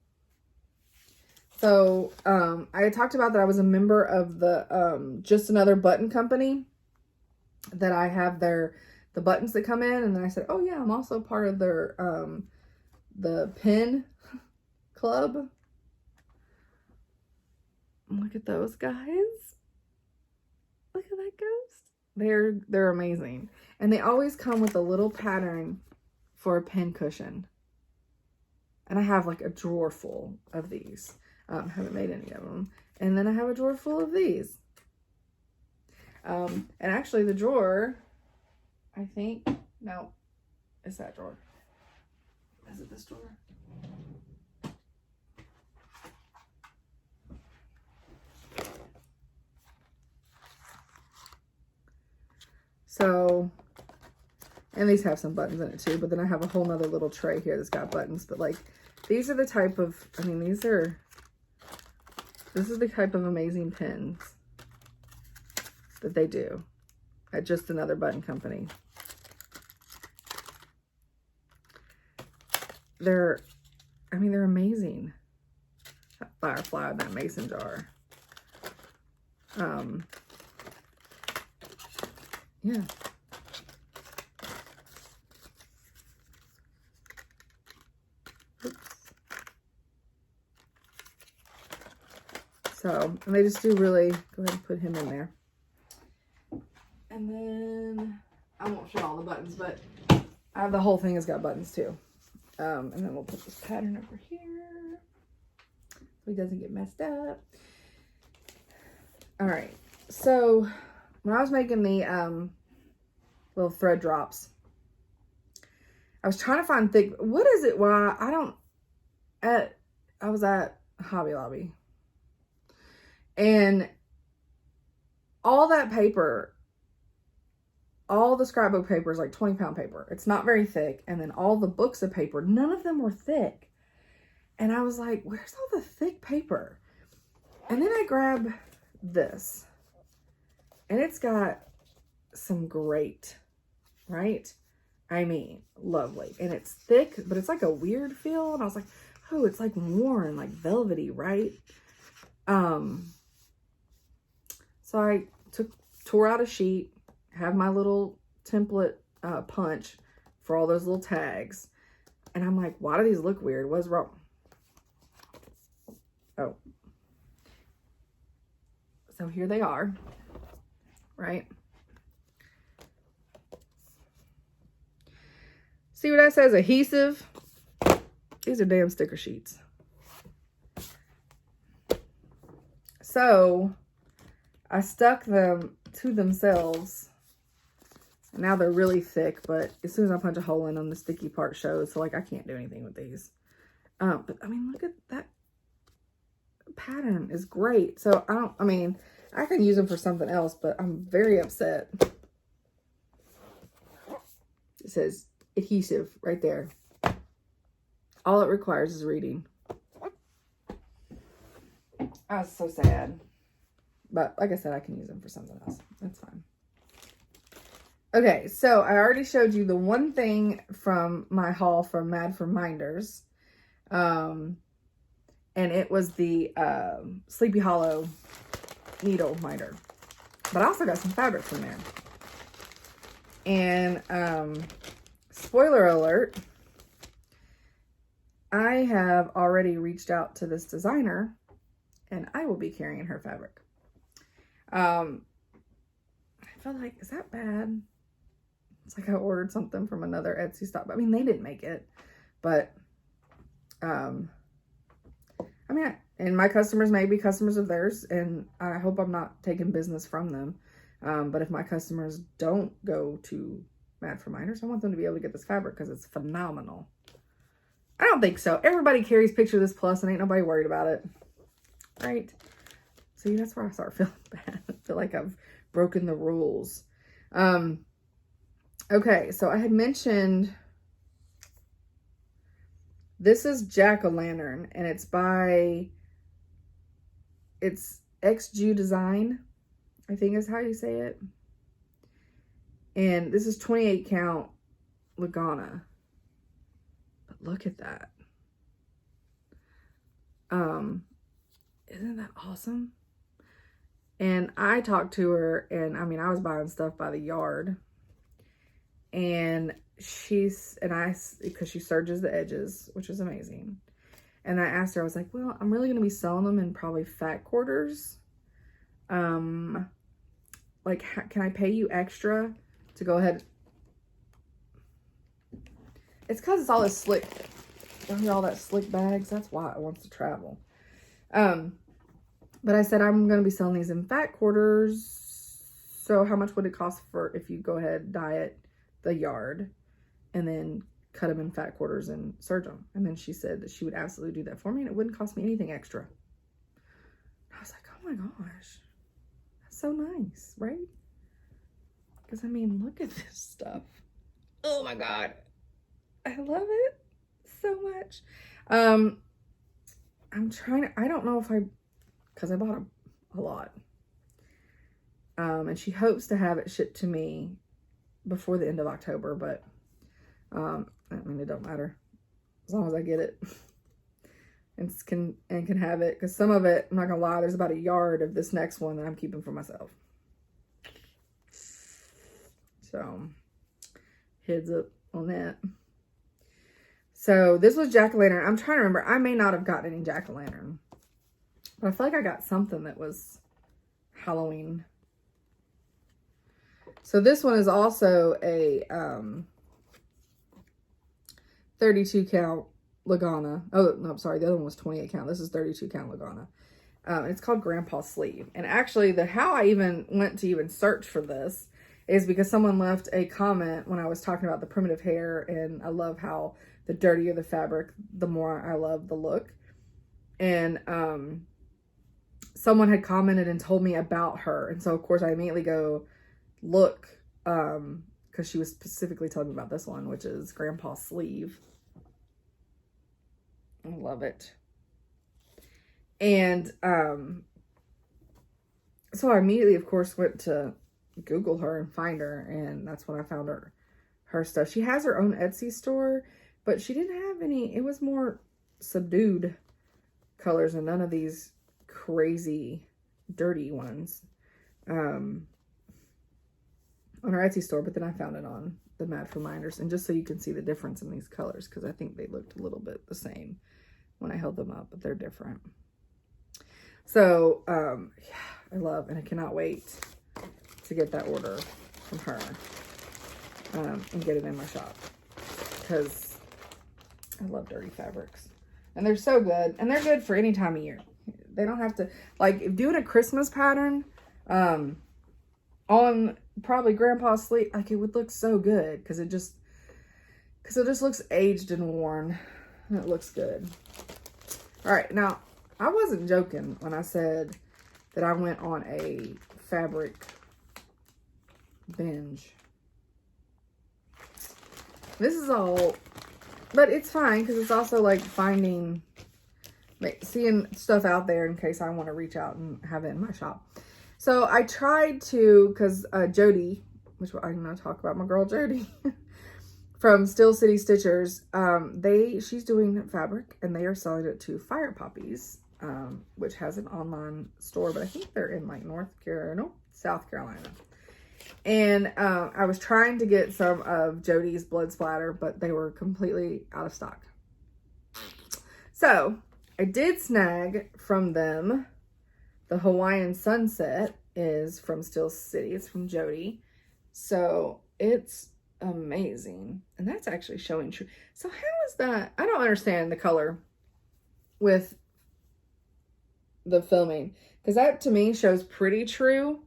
Speaker 1: So I had talked about that I was a member of the Just Another Button Company, that I have the buttons that come in. And then I said, oh yeah, I'm also part of their the pin club. Look at those guys. Look at that ghost. They're amazing. And they always come with a little pattern for a pin cushion. And I have like a drawer full of these. Haven't made any of them. And then I have a drawer full of these. And actually the drawer, I think, no, it's that drawer. Is it this drawer? So And these have some buttons in it too, but then I have a whole nother little tray here that's got buttons. But like, these are the type of, I mean, this is the type of amazing pins that they do at Just Another Button Company. They're amazing. That firefly in that mason jar. Yeah. Oops. So, and they just do really, go ahead and put him in there. And then, I won't show all the buttons, but the whole thing has got buttons too. And then we'll put this pattern over here so he doesn't get messed up. All right. So when I was making the little thread drops, I was trying to find thick. What is it? Why I don't. I was at Hobby Lobby, and all that paper, all the scrapbook paper is like 20-pound paper. It's not very thick. And then all the books of paper, none of them were thick. And I was like, where's all the thick paper? And then I grab this. And it's got some great, right? I mean, lovely. And it's thick, but it's like a weird feel. And I was like, oh, it's like worn, like velvety, right? So I tore out a sheet, have my little template punch for all those little tags. And I'm like, why do these look weird? What's wrong? Oh. So here they are, right? See what that says? Adhesive. These are damn sticker sheets. So I stuck them to themselves. And now they're really thick, but as soon as I punch a hole in them, the sticky part shows. So like I can't do anything with these. But I mean, look at that pattern is great. So I can use them for something else, but I'm very upset. It says adhesive right there. All it requires is reading. I was so sad. But like I said, I can use them for something else. That's fine. Okay, so I already showed you the one thing from my haul from Mad for Minders. And it was the Sleepy Hollow needle minder. But I also got some fabric from there. And spoiler alert, I have already reached out to this designer and I will be carrying her fabric. I felt like, is that bad? It's like I ordered something from another Etsy shop. I mean, they didn't make it, but, and my customers may be customers of theirs, and I hope I'm not taking business from them. But if my customers don't go to Mad for Minders, I want them to be able to get this fabric because it's phenomenal. I don't think so. Everybody carries picture of this plus and ain't nobody worried about it. Right? See, that's where I start feeling bad. I feel like I've broken the rules. Okay, so I had mentioned this is Jack-O-Lantern, and it's XJU Design, I think is how you say it. And this is 28 count Lagana. But look at that. Isn't that awesome? And I talked to her, and I was buying stuff by the yard. And because she serges the edges, which is amazing. And I asked her, I was like, well, I'm really going to be selling them in probably fat quarters. Like, can I pay you extra to go ahead? It's because it's all this slick. Don't hear all that slick bags. That's why it wants to travel. But I said, I'm going to be selling these in fat quarters. So how much would it cost if you go ahead, dye it the yard, and then cut them in fat quarters and serge them? And then she said that she would absolutely do that for me, and it wouldn't cost me anything extra. I was like, oh my gosh, that's so nice, right? Because look at this stuff. Oh my God. I love it so much. I'm trying to, I don't know if because I bought a lot. And she hopes to have it shipped to me before the end of October, but I mean, it don't matter as long as I get it and can have it, because some of it, I'm not gonna lie, there's about a yard of this next one that I'm keeping for myself. So heads up on that. So this was jack-o'-lantern. I'm trying to remember. I may not have gotten any jack-o'-lantern, but I feel like I got something that was Halloween. So this one is also a 32 count Lagana. Oh, no, I'm sorry. The other one was 28 count. This is 32 count Lagana. It's called Grandpa's Sleeve. And actually, how I even went to even search for this is because someone left a comment when I was talking about the primitive hair, and I love how the dirtier the fabric, the more I love the look. And someone had commented and told me about her. And so, of course, I immediately go look, because she was specifically telling me about this one, which is Grandpa's Sleeve. I love it. And so I immediately, of course, went to Google her and find her, and that's when I found her stuff. She has her own Etsy store, but she didn't have any, it was more subdued colors and none of these crazy dirty ones on her Etsy store. But then I found it on the Mad for Minders, and just so you can see the difference in these colors, because I think they looked a little bit the same when I held them up, but they're different. So yeah, I love, and I cannot wait to get that order from her and get it in my shop, because I love dirty fabrics, and they're so good, and they're good for any time of year. They don't have to, like, if doing a Christmas pattern on probably Grandpa's Sleeve, like, it would look so good, because it just looks aged and worn, and it looks good. All right, now I wasn't joking when I said that I went on a fabric binge. This is all, but it's fine, because it's also like seeing stuff out there in case I want to reach out and have it in my shop. So I tried to, because Jody, which I'm going to talk about, my girl Jody from Still City Stitchers, she's doing fabric, and they are selling it to Fire Poppies, which has an online store, but I think they're in like South Carolina. And I was trying to get some of Jody's Blood Splatter, but they were completely out of stock. So I did snag from them. The Hawaiian Sunset is from Still City. It's from Jody. So it's amazing. And that's actually showing true. So how is that? I don't understand the color with the filming, because that to me shows pretty true.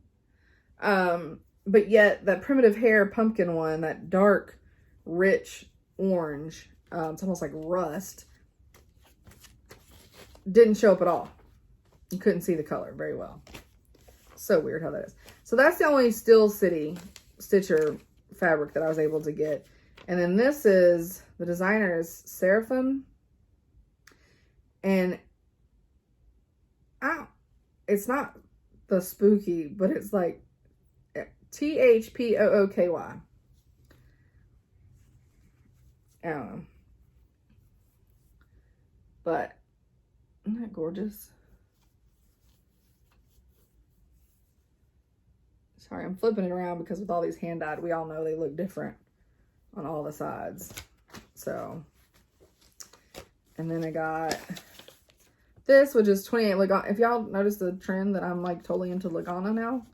Speaker 1: But yet that primitive hair pumpkin one, that dark, rich orange, it's almost like rust, didn't show up at all. You couldn't see the color very well. So weird how that is. So that's the only Still City Stitcher fabric that I was able to get. And then this is, the designer is Seraphim. And it's not the spooky, but it's like THPOOKY. I don't know. But isn't that gorgeous? Sorry, I'm flipping it around because with all these hand dyed, we all know they look different on all the sides. So, and then I got this, which is 28 Lagana. If y'all notice the trend that I'm like totally into Lagana now,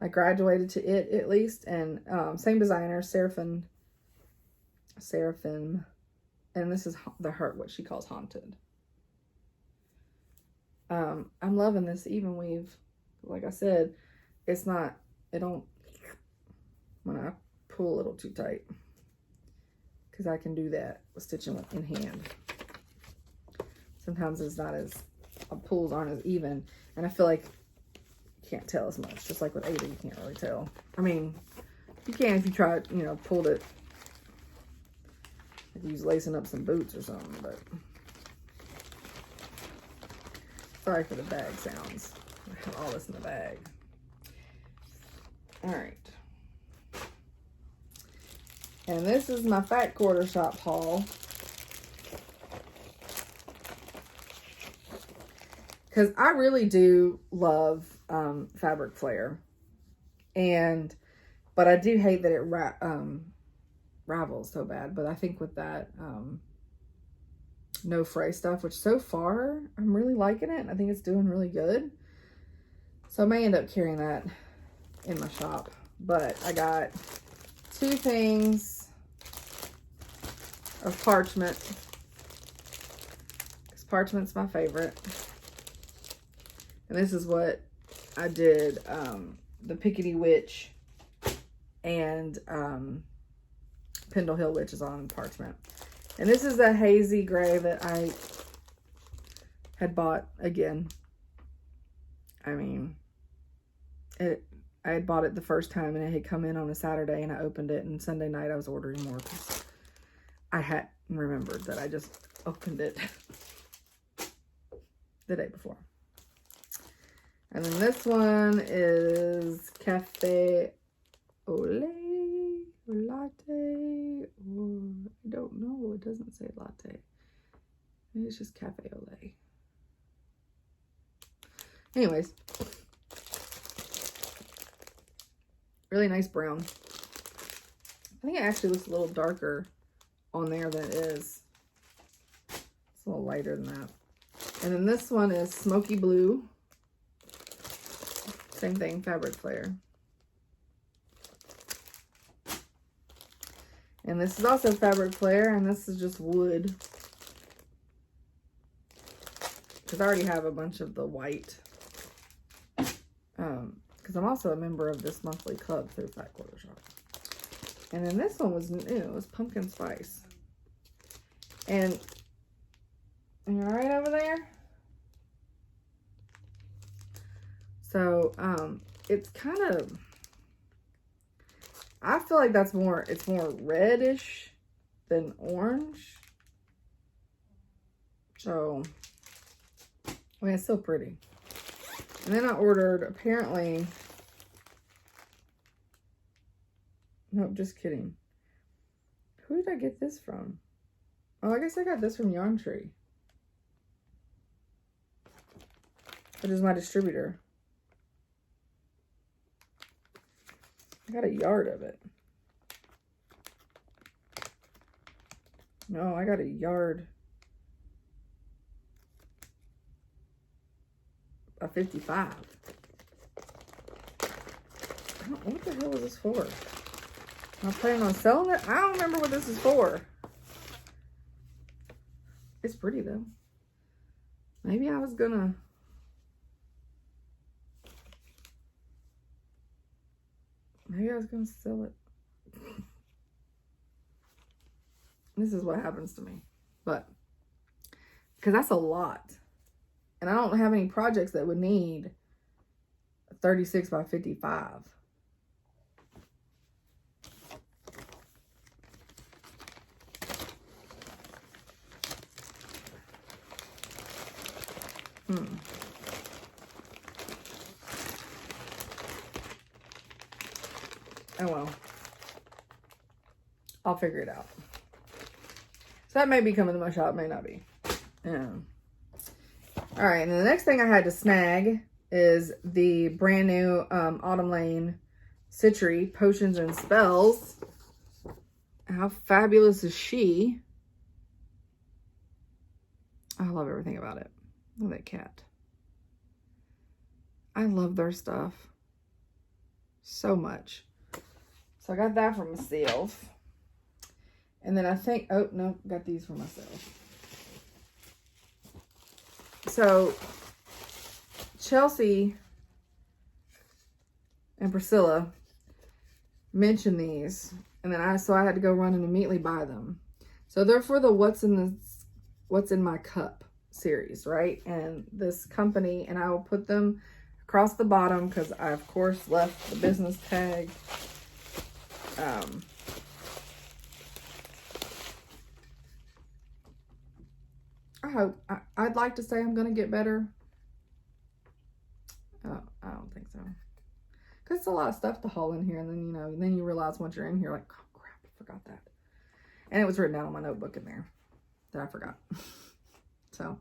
Speaker 1: I graduated to it at least. And same designer, Seraphim, and this is what she calls Haunted. I'm loving this even weave. Like I said, it's not, when I pull a little too tight, because I can do that with stitching in hand. Sometimes it's not as, pulls aren't as even, and I feel like you can't tell as much. Just like with Ada, you can't really tell. I mean, you can if you try, pulled it Could use lacing up some boots or something, but sorry for the bag sounds. I have all this in the bag. All right. And this is my Fat Quarter Shop haul. Because I really do love fabric flare. But I do hate that it ravels so bad. But I think with that no fray stuff, which so far I'm really liking it. I think it's doing really good. So I may end up carrying that in my shop. But I got 2 things of parchment. Because parchment's my favorite. And this is what I did the Pickety Witch and Pendle Hill Witch is on parchment. And this is a hazy gray that I had bought again. I mean, I had bought it the first time and it had come in on a Saturday and I opened it, and Sunday night I was ordering more because I had remembered that I just opened it the day before. And then this one is Cafe Ole or Latte, or I don't know. It doesn't say latte. Maybe it's just Cafe Ole. Anyways, really nice brown. I think it actually looks a little darker on there than it is. It's a little lighter than that. And then this one is Smoky Blue. Same thing, fabric flare. And this is also fabric flare, and this is just wood. Because I already have a bunch of the white. Because I'm also a member of this monthly club through Fat Quarter Shop. And then this one was new. It was pumpkin spice. And you all right over there? So, it's kind of, I feel like that's more, it's more reddish than orange. So, I mean, it's still pretty. And then I ordered, apparently, nope, just kidding. Who did I get this from? Oh, I guess I got this from Yarn Tree, which is my distributor. I got a yard of it. No, I got a yard of 55. What the hell is this for? Am I planning on selling it? I don't remember what this is for. It's pretty though. Maybe I was gonna... Maybe I was going to sell it. This is what happens to me. But, because that's a lot. And I don't have any projects that would need 36 by 55. Oh well. I'll figure it out. So that may be coming to my shop, may not be. Alright, and the next thing I had to snag is the brand new Autumn Lane Citry Potions and Spells. How fabulous is she? I love everything about it. Look at that cat. I love their stuff so much. So I got that for myself. And then I think, oh no, got these for myself. So Chelsea and Priscilla mentioned these, and then I had to go run and immediately buy them. So they're for the What's in My Cup series, right? And this company, and I will put them across the bottom because I of course left the business tag I hope. I'd like to say I'm going to get better. I don't think so. Because it's a lot of stuff to haul in here. And then, you know, then you realize once you're in here, like, oh, crap, I forgot that. And it was written down on my notebook in there that I forgot. So,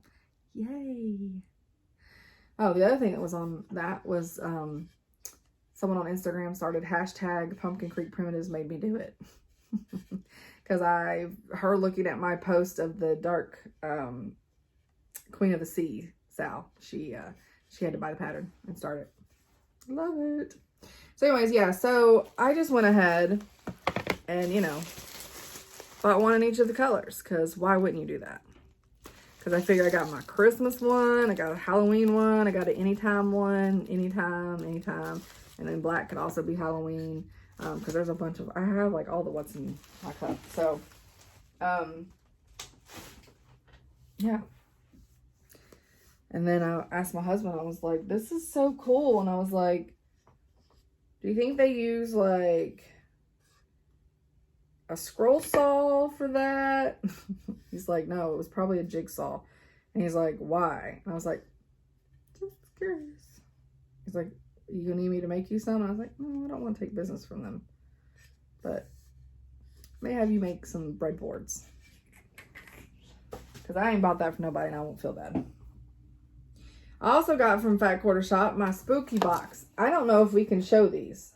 Speaker 1: yay. Oh, the other thing that was on that was someone on Instagram started hashtag Pumpkin Creek Primitives made me do it. Because her looking at my post of the dark Queen of the Sea, Sal, she had to buy the pattern and start it. Love it. So anyways, yeah, so I just went ahead and, you know, bought one in each of the colors, because why wouldn't you do that? Because I figure I got my Christmas one, I got a Halloween one, I got an anytime one, anytime, and then black could also be Halloween, because there's a bunch of, I have like all the what's in my cup. So, yeah. And then I asked my husband, I was like, this is so cool. And I was like, do you think they use like a scroll saw for that? He's like, no, it was probably a jigsaw. And he's like, why? And I was like, just curious. He's like, you gonna need me to make you some? And I was like, no, I don't want to take business from them, but may have you make some breadboards, because I ain't bought that for nobody and I won't feel bad. I also got from Fat Quarter Shop my spooky box. I don't know if we can show these,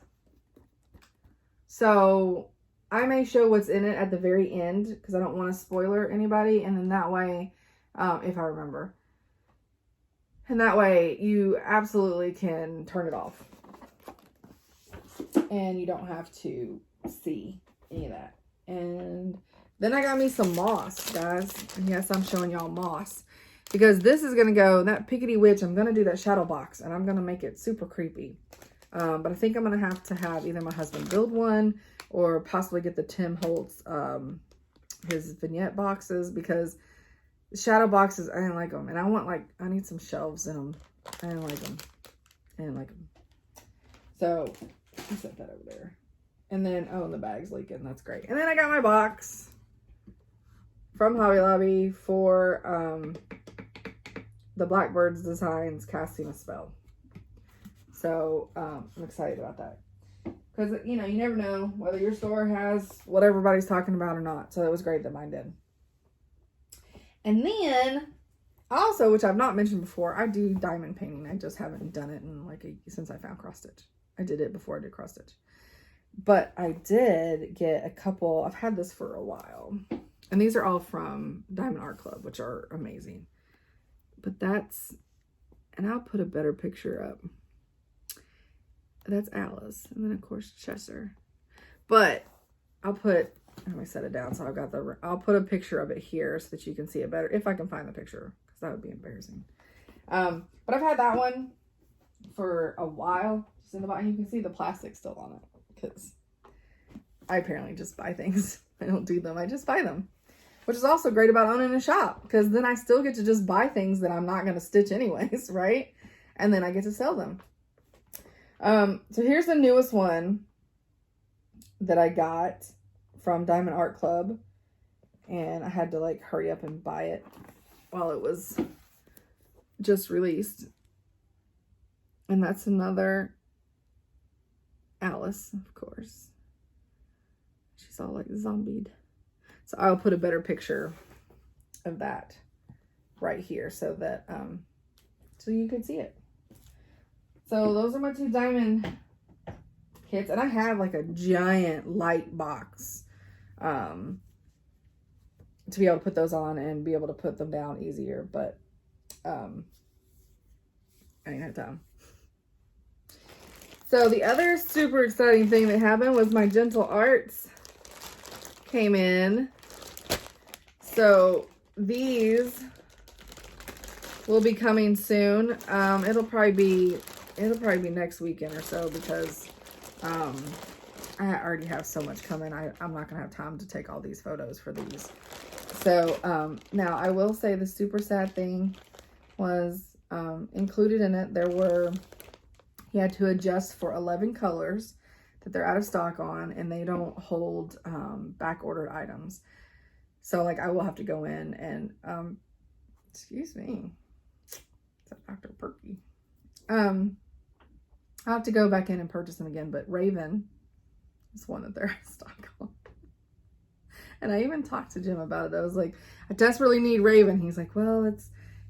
Speaker 1: so I may show what's in it at the very end, because I don't want to spoiler anybody, and then that way, if I remember, and that way you absolutely can turn it off and you don't have to see any of that. And then I got me some moss, guys. And yes, I'm showing y'all moss, because this is going to go, that Pickety Witch, I'm going to do that shadow box, and I'm going to make it super creepy. But I think I'm going to have either my husband build one, or possibly get the Tim Holtz, his vignette boxes, because shadow boxes, I didn't like them. And I need some shelves in them. I didn't like them. So I set that over there. And then, oh, and the bag's leaking. That's great. And then I got my box from Hobby Lobby for the Blackbird's Designs Casting a Spell. So I'm excited about that. Because, you know, you never know whether your store has what everybody's talking about or not. So it was great that mine did. And then, also, which I've not mentioned before, I do diamond painting. I just haven't done it in since I found cross stitch. I did it before I did cross stitch. But I did get a couple. I've had this for a while. And these are all from Diamond Art Club, which are amazing. But and I'll put a better picture up. That's Alice. And then, of course, Chester. But let me set it down. So I'll put a picture of it here so that you can see it better. If I can find the picture, because that would be embarrassing. But I've had that one for a while. Just in the bottom. You can see the plastic still on it. Because I apparently just buy things. I don't do them. I just buy them. Which is also great about owning a shop. Because then I still get to just buy things that I'm not going to stitch anyways. Right? And then I get to sell them. So here's the newest one that I got from Diamond Art Club, and I had to hurry up and buy it while it was just released. And that's another Alice, of course. She's all zombied. So I'll put a better picture of that right here so that so you can see it. So those are my two diamond kits, and I have a giant light box to be able to put those on and be able to put them down easier, but I didn't have time. So the other super exciting thing that happened was my Gentle Arts came in. So these will be coming soon. It'll probably be next weekend or so, because I already have so much coming. I'm not gonna have time to take all these photos for these. So now I will say the super sad thing was included in it. You had to adjust for 11 colors that they're out of stock on, and they don't hold back ordered items. So I will have to go in and Excuse me. It's a Dr. Perky. I'll have to go back in and purchase them again, but Raven is one that they're in stock on. And I even talked to Jim about it. I was like, I desperately need Raven. He's like, well,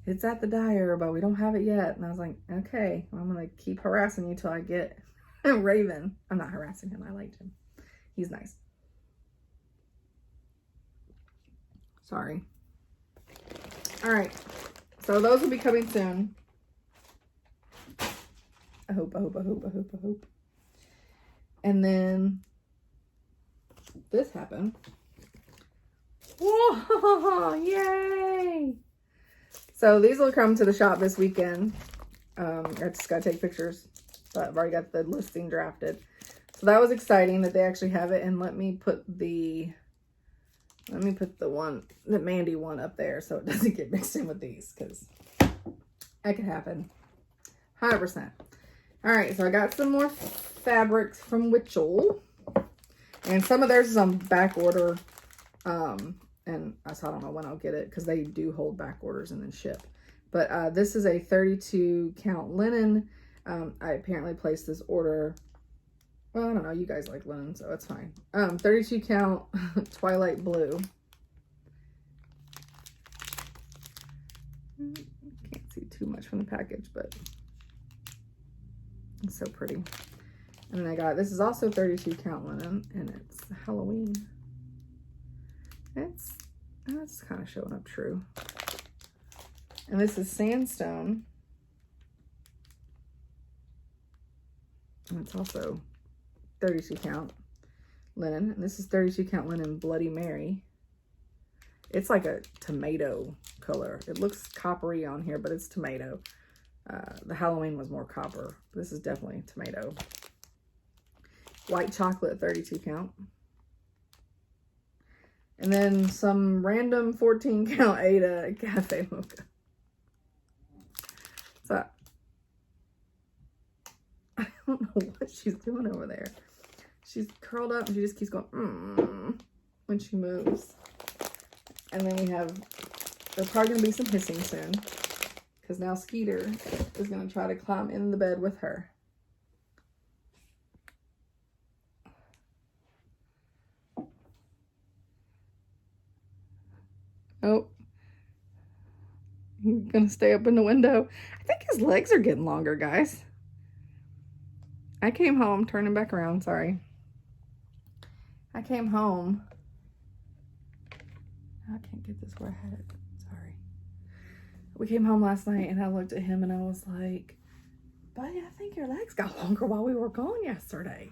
Speaker 1: it's at the dyer, but we don't have it yet. And I was like, okay, well, I'm going to keep harassing you till I get Raven. I'm not harassing him. I liked him. He's nice. Sorry. All right. So those will be coming soon. I hope. And then this happened. Whoa, yay! So these will come to the shop this weekend. I just gotta take pictures, but I've already got the listing drafted. So that was exciting that they actually have it. And let me put the one, the Mandy one up there so it doesn't get mixed in with these, because that could happen. 100%. All right, so I got some more fabrics from Witchell. And some of theirs is on back order. And so I don't know when I'll get it, because they do hold back orders and then ship. But this is a 32 count linen. I apparently placed this order. Well, I don't know. You guys like linen, so it's fine. 32 count Twilight Blue. Can't see too much from the package, but it's so pretty. And then I got, this is also 32 count linen, and it's Halloween. That's kind of showing up true. And this is Sandstone. And it's also 32 count linen. And this is 32 count linen Bloody Mary. It's like a tomato color. It looks coppery on here, but it's tomato. The Halloween was more copper. This is definitely tomato. White chocolate 32 count. And then some random 14 count Ada Cafe Mocha. So I don't know what she's doing over there. She's curled up and she just keeps going when she moves. And then we have, there's probably going to be some hissing soon, because now Skeeter is going to try to climb in the bed with her. Oh, he's gonna stay up in the window. I think his legs are getting longer, guys. I came home, turning back around, sorry. I came home. I can't get this where I had it, sorry. We came home last night and I looked at him and I was like, buddy, I think your legs got longer while we were gone yesterday.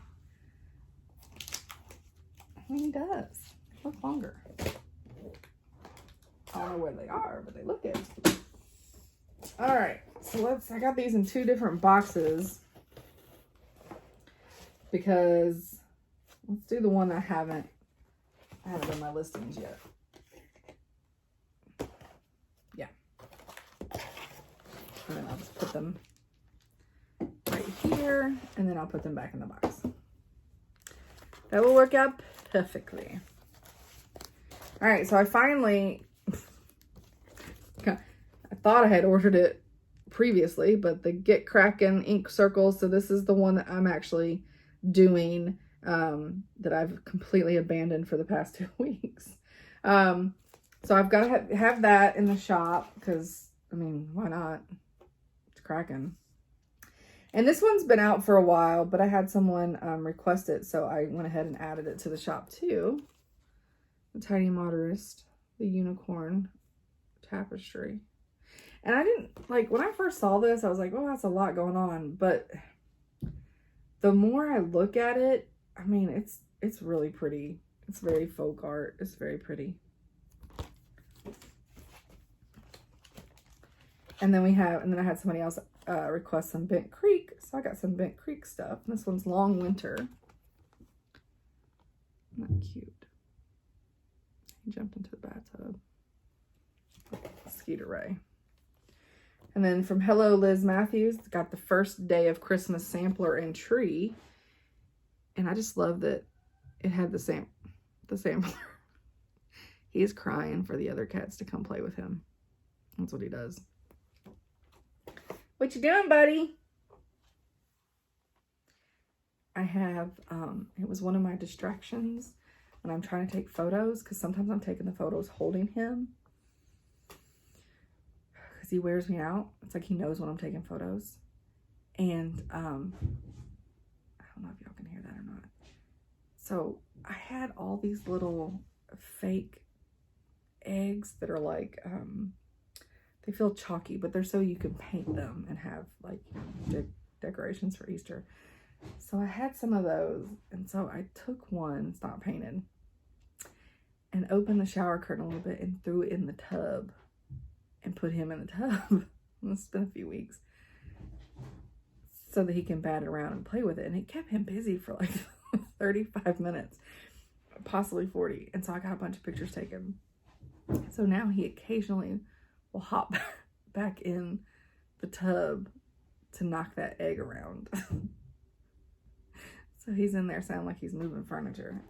Speaker 1: I mean, he does. They look longer. I don't know where they are, but they look good. All right, so I got these in 2 different boxes, because let's do the one I haven't in my listings yet. Yeah. And then I'll just put them right here, and then I'll put them back in the box. That will work out perfectly. All right, so I finally, I thought I had ordered it previously, but the Get Crackin' ink circles. So this is the one that I'm actually doing, that I've completely abandoned for the past 2 weeks. So I've got to have that in the shop, because, I mean, why not? It's cracking. And this one's been out for a while, but I had someone request it, so I went ahead and added it to the shop too. The Tiny Motorist, the Unicorn Tapestry. And I didn't, like, when I first saw this, I was like, oh, that's a lot going on. But the more I look at it, I mean, it's really pretty. It's very folk art. It's very pretty. And then I had somebody else request some Bent Creek. So I got some Bent Creek stuff. And this one's Long Winter. Isn't that cute? He jumped into the bathtub. Skeeter Ray. And then from Hello Liz Matthews, got the First Day of Christmas sampler and tree. And I just love that it had the sampler. He's crying for the other cats to come play with him. That's what he does. What you doing, buddy? I have, it was one of my distractions when I'm trying to take photos, because sometimes I'm taking the photos holding him, because he wears me out. It's like he knows when I'm taking photos. And I don't know if y'all can hear that or not. So I had all these little fake eggs that are like, they feel chalky, but they're so you can paint them and have like decorations for Easter. So I had some of those, and so I took one, it's not painted, and opened the shower curtain a little bit and threw it in the tub and put him in the tub. It's been a few weeks, so that he can bat it around and play with it. And it kept him busy for like 35 minutes, possibly 40. And so I got a bunch of pictures taken. So now he occasionally will hop back in the tub to knock that egg around. So he's in there sounding like he's moving furniture.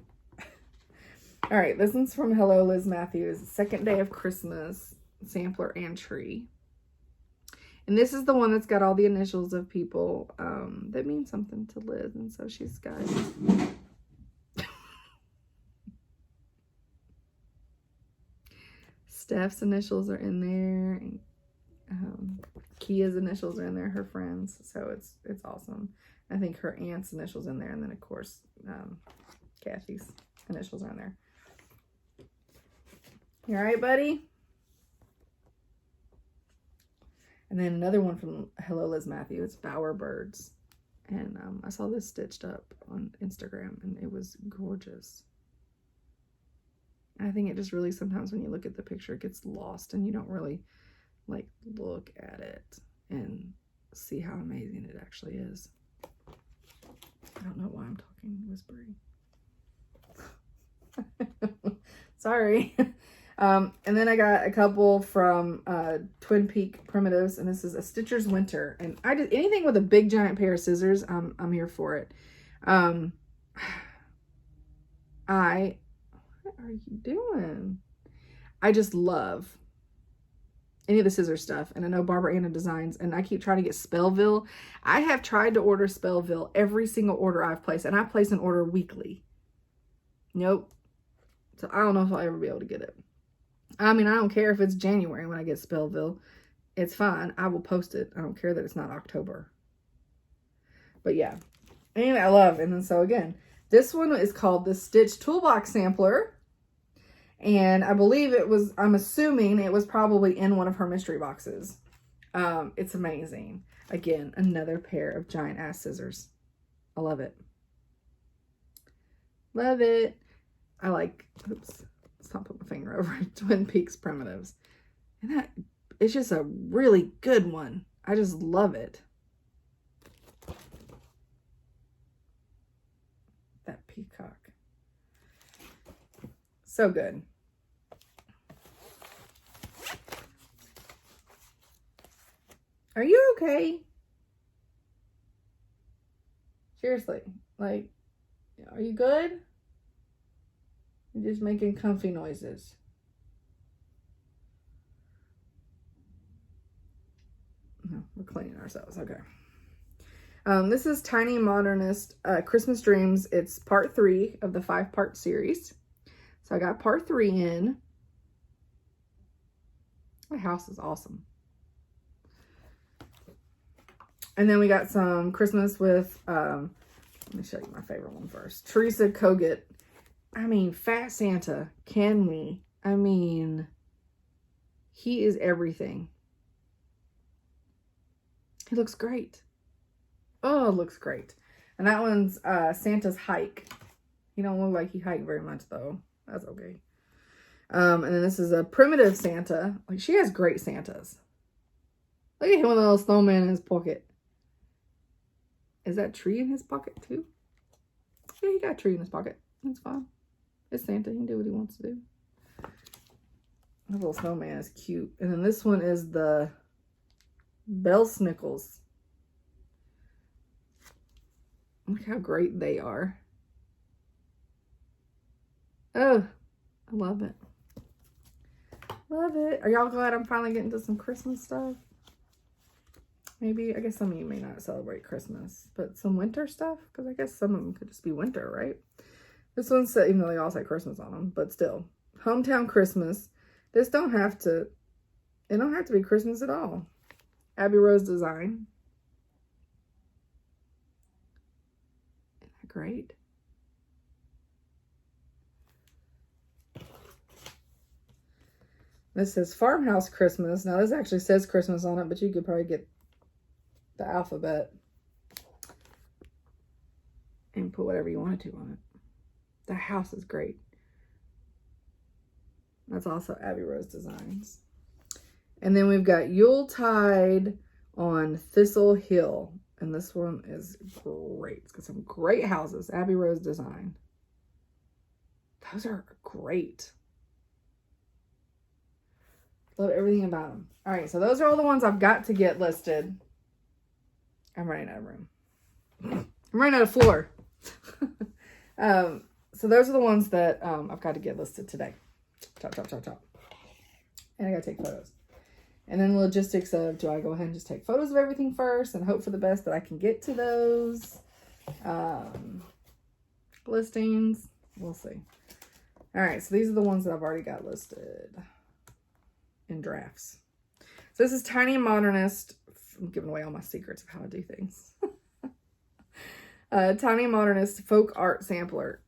Speaker 1: All right, this one's from Hello Liz Matthews. Second Day of Christmas sampler and tree. And this is the one that's got all the initials of people that mean something to Liz. And so she's got Steph's initials are in there. And Kia's initials are in there, her friends. So it's awesome. I think her aunt's initials in there. And then, of course, Kathy's initials are in there. You all right, buddy? And then another one from Hello Liz Matthew. It's Bower Birds. And I saw this stitched up on Instagram, and it was gorgeous. And I think it just really, sometimes when you look at the picture, it gets lost and you don't really like look at it and see how amazing it actually is. I don't know why I'm talking whispery. Sorry. And then I got a couple from Twin Peak Primitives, and this is a Stitcher's Winter. And I did anything with a big giant pair of scissors, I'm here for it. What are you doing? I just love any of the scissor stuff. And I know Barbara Anna designs, and I keep trying to get Spellville. I have tried to order Spellville every single order I've placed, and I place an order weekly. Nope. So I don't know if I'll ever be able to get it. I mean, I don't care if it's January when I get Spellville. It's fine. I will post it. I don't care that it's not October. But yeah. Anyway, I love. And then so again, this one is called the Stitch Toolbox Sampler. And I believe it was, I'm assuming it was probably in one of her mystery boxes. It's amazing. Again, another pair of giant ass scissors. I love it. Love it. I like, oops, let's not put my finger over it. Twin Peaks Primitives. And that, it's just a really good one. I just love it. That peacock. So good. Are you okay? Seriously, like, are you good? You're just making comfy noises. No, we're cleaning ourselves. Okay. This is Tiny Modernist Christmas Dreams. It's part 3 of the 5-part series. So I got part 3 in. My house is awesome. And then we got some Christmas with, let me show you my favorite one first. Teresa Kogut. I mean, Fat Santa. Can we? I mean, he is everything. He looks great. Oh, it looks great. And that one's Santa's Hike. He don't look like he hiked very much, though. That's okay. And then this is a Primitive Santa. Like, she has great Santas. Look at him with a little snowman in his pocket. Is that tree in his pocket, too? Yeah, he got a tree in his pocket. That's fine. It's Santa. He can do what he wants to do. The little snowman is cute. And then this one is the Bell Snickles. Look how great they are. Oh, I love it. Love it. Are y'all glad I'm finally getting to some Christmas stuff? Maybe, I guess some of you may not celebrate Christmas, but some winter stuff, because I guess some of them could just be winter, right? This one's, even though they all say Christmas on them, but still. Hometown Christmas. This it don't have to be Christmas at all. Abbey Rose design. Isn't that great? This says Farmhouse Christmas. Now this actually says Christmas on it, but you could probably get the alphabet and put whatever you wanted to on it. The house is great. That's also Abbey Rose Designs. And then we've got Yuletide on Thistle Hill. And this one is great. It's got some great houses. Abbey Rose Design. Those are great. Love everything about them. All right, so those are all the ones I've got to get listed. I'm running out of room. I'm running out of floor. So those are the ones that I've got to get listed today. Chop, chop, chop, chop. And I got to take photos. And then the logistics of, do I go ahead and just take photos of everything first and hope for the best that I can get to those listings? We'll see. All right, so these are the ones that I've already got listed in drafts. So this is Tiny Modernist. I'm giving away all my secrets of how to do things. Tiny Modernist Folk Art Sampler.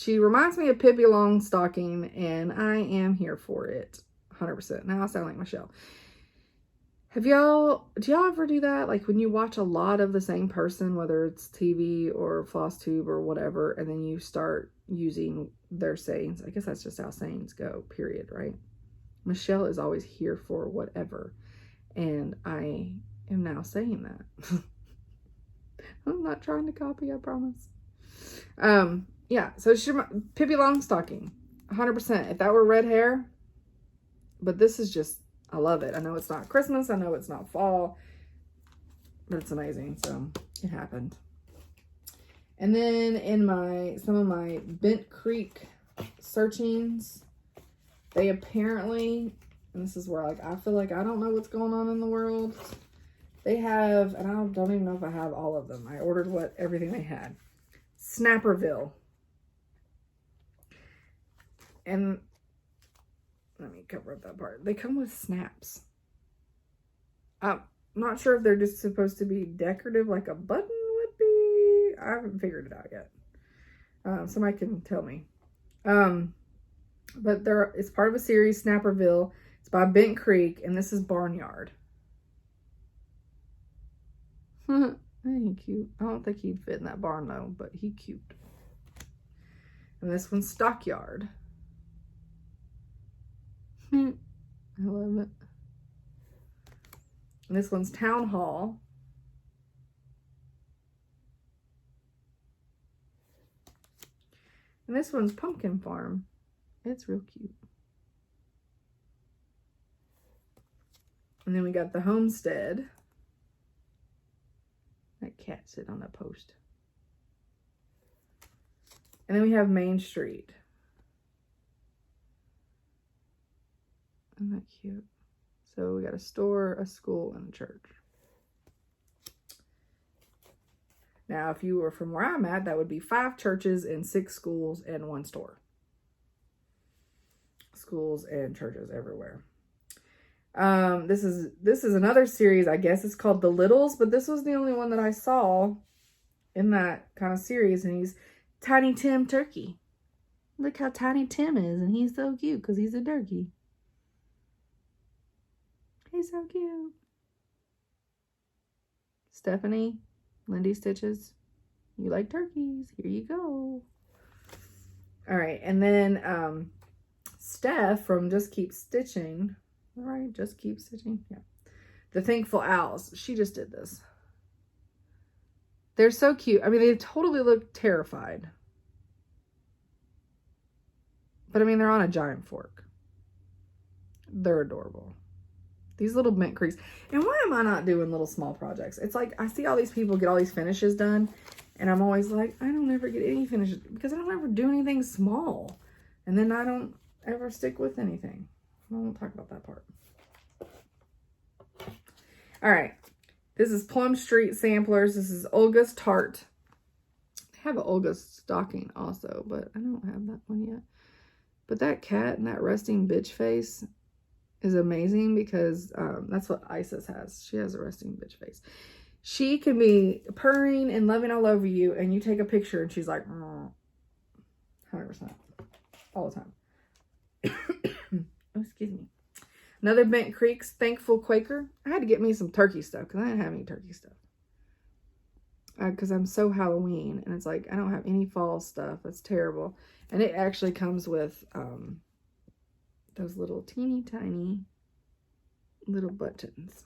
Speaker 1: She reminds me of Pippi Longstocking, and I am here for it 100%. Now I sound like Michelle. Do y'all ever do that? Like when you watch a lot of the same person, whether it's TV or Flosstube or whatever, and then you start using their sayings. I guess that's just how sayings go, period, right? Michelle is always here for whatever. And I am now saying that. I'm not trying to copy, I promise. Yeah, so Pippi Longstocking, 100%. If that were red hair, but this is just, I love it. I know it's not Christmas, I know it's not fall, but it's amazing, so it happened. And then in some of my Bent Creek searchings, they apparently, and this is where I feel like I don't know what's going on in the world. They have, and I don't even know if I have all of them. I ordered everything they had. Snapperville. And let me cover up that part. They come with snaps. I'm not sure if they're just supposed to be decorative like a button would be. I haven't figured it out yet. Somebody can tell me. But it's part of a series, Snapperville. It's by Bent Creek, and this is Barnyard. Ain't he cute? I don't think he'd fit in that barn though, but he cute. And this one's Stockyard. I love it. And this one's Town Hall. And this one's Pumpkin Farm. It's real cute. And then we got the Homestead. That cat sitting on that post. And then we have Main Street. Isn't that cute? So we got a store, a school, and a church. Now, if you were from where I'm at, that would be 5 churches and 6 schools and 1 store. Schools and churches everywhere. This is another series, I guess it's called The Littles, but this was the only one that I saw in that kind of series, and he's Tiny Tim Turkey. Look how tiny Tim is, and he's so cute because he's a turkey. He's so cute. Stephanie, Lindy Stitches, you like turkeys? Here you go. All right, and then Steph from Just Keep Stitching. All right, Just Keep Stitching. Yeah. The Thankful Owls. She just did this. They're so cute. I mean, they totally look terrified. But I mean, they're on a giant fork. They're adorable. These little Bent Creeks. And why am I not doing little small projects? It's like, I see all these people get all these finishes done. And I'm always like, I don't ever get any finishes. Because I don't ever do anything small. And then I don't ever stick with anything. I won't talk about that part. All right. This is Plum Street Samplers. This is Olga's Tart. I have an Olga's stocking also, but I don't have that one yet. But that cat and that resting bitch face is amazing because that's what Isis has. She has a resting bitch face. She can be purring and loving all over you, and you take a picture and she's like, 100%. All the time. Oh, excuse me. Another Bent Creek's Thankful Quaker. I had to get me some turkey stuff because I didn't have any turkey stuff. Because I'm so Halloween, and it's like I don't have any fall stuff. That's terrible. And it actually comes with those little teeny tiny little buttons.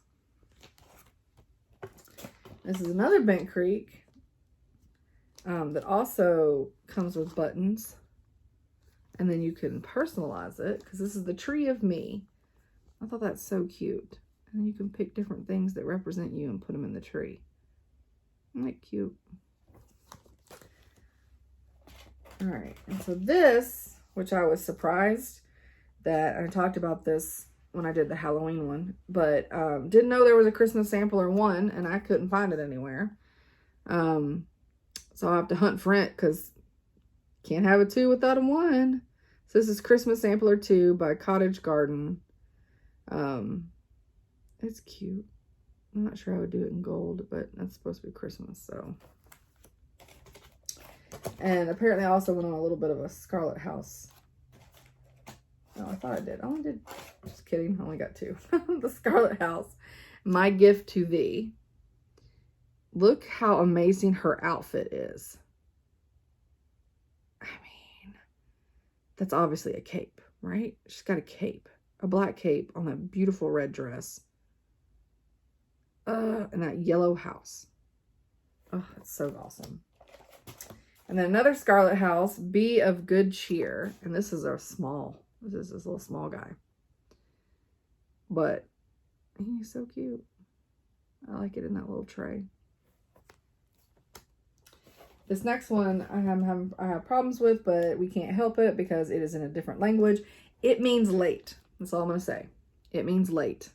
Speaker 1: This is another Bent Creek that also comes with buttons. And then you can personalize it because this is the Tree of Me. I thought that's so cute. And you can pick different things that represent you and put them in the tree. Isn't that cute? All right. And so this, which I was surprised that I talked about this when I did the Halloween one, but didn't know there was a Christmas Sampler 1 and I couldn't find it anywhere. So I'll have to hunt for it because can't have a 2 without a 1. So this is Christmas Sampler 2 by Cottage Garden. It's cute. I'm not sure I would do it in gold, but that's supposed to be Christmas, so. And apparently I also went on a little bit of a Scarlet House. Oh, I thought I did. I only did, just kidding, I only got 2. The Scarlet House. My Gift to Thee. Look how amazing her outfit is. I mean, that's obviously a cape, right? She's got a cape. A black cape on that beautiful red dress. And that yellow house. Oh, it's so awesome. And then another Scarlet House, Be of Good Cheer. And this is a small, this is this little small guy. But he's so cute. I like it in that little tray. This next one I have problems with, but we can't help it because it is in a different language. It means late. That's all I'm going to say. It means late.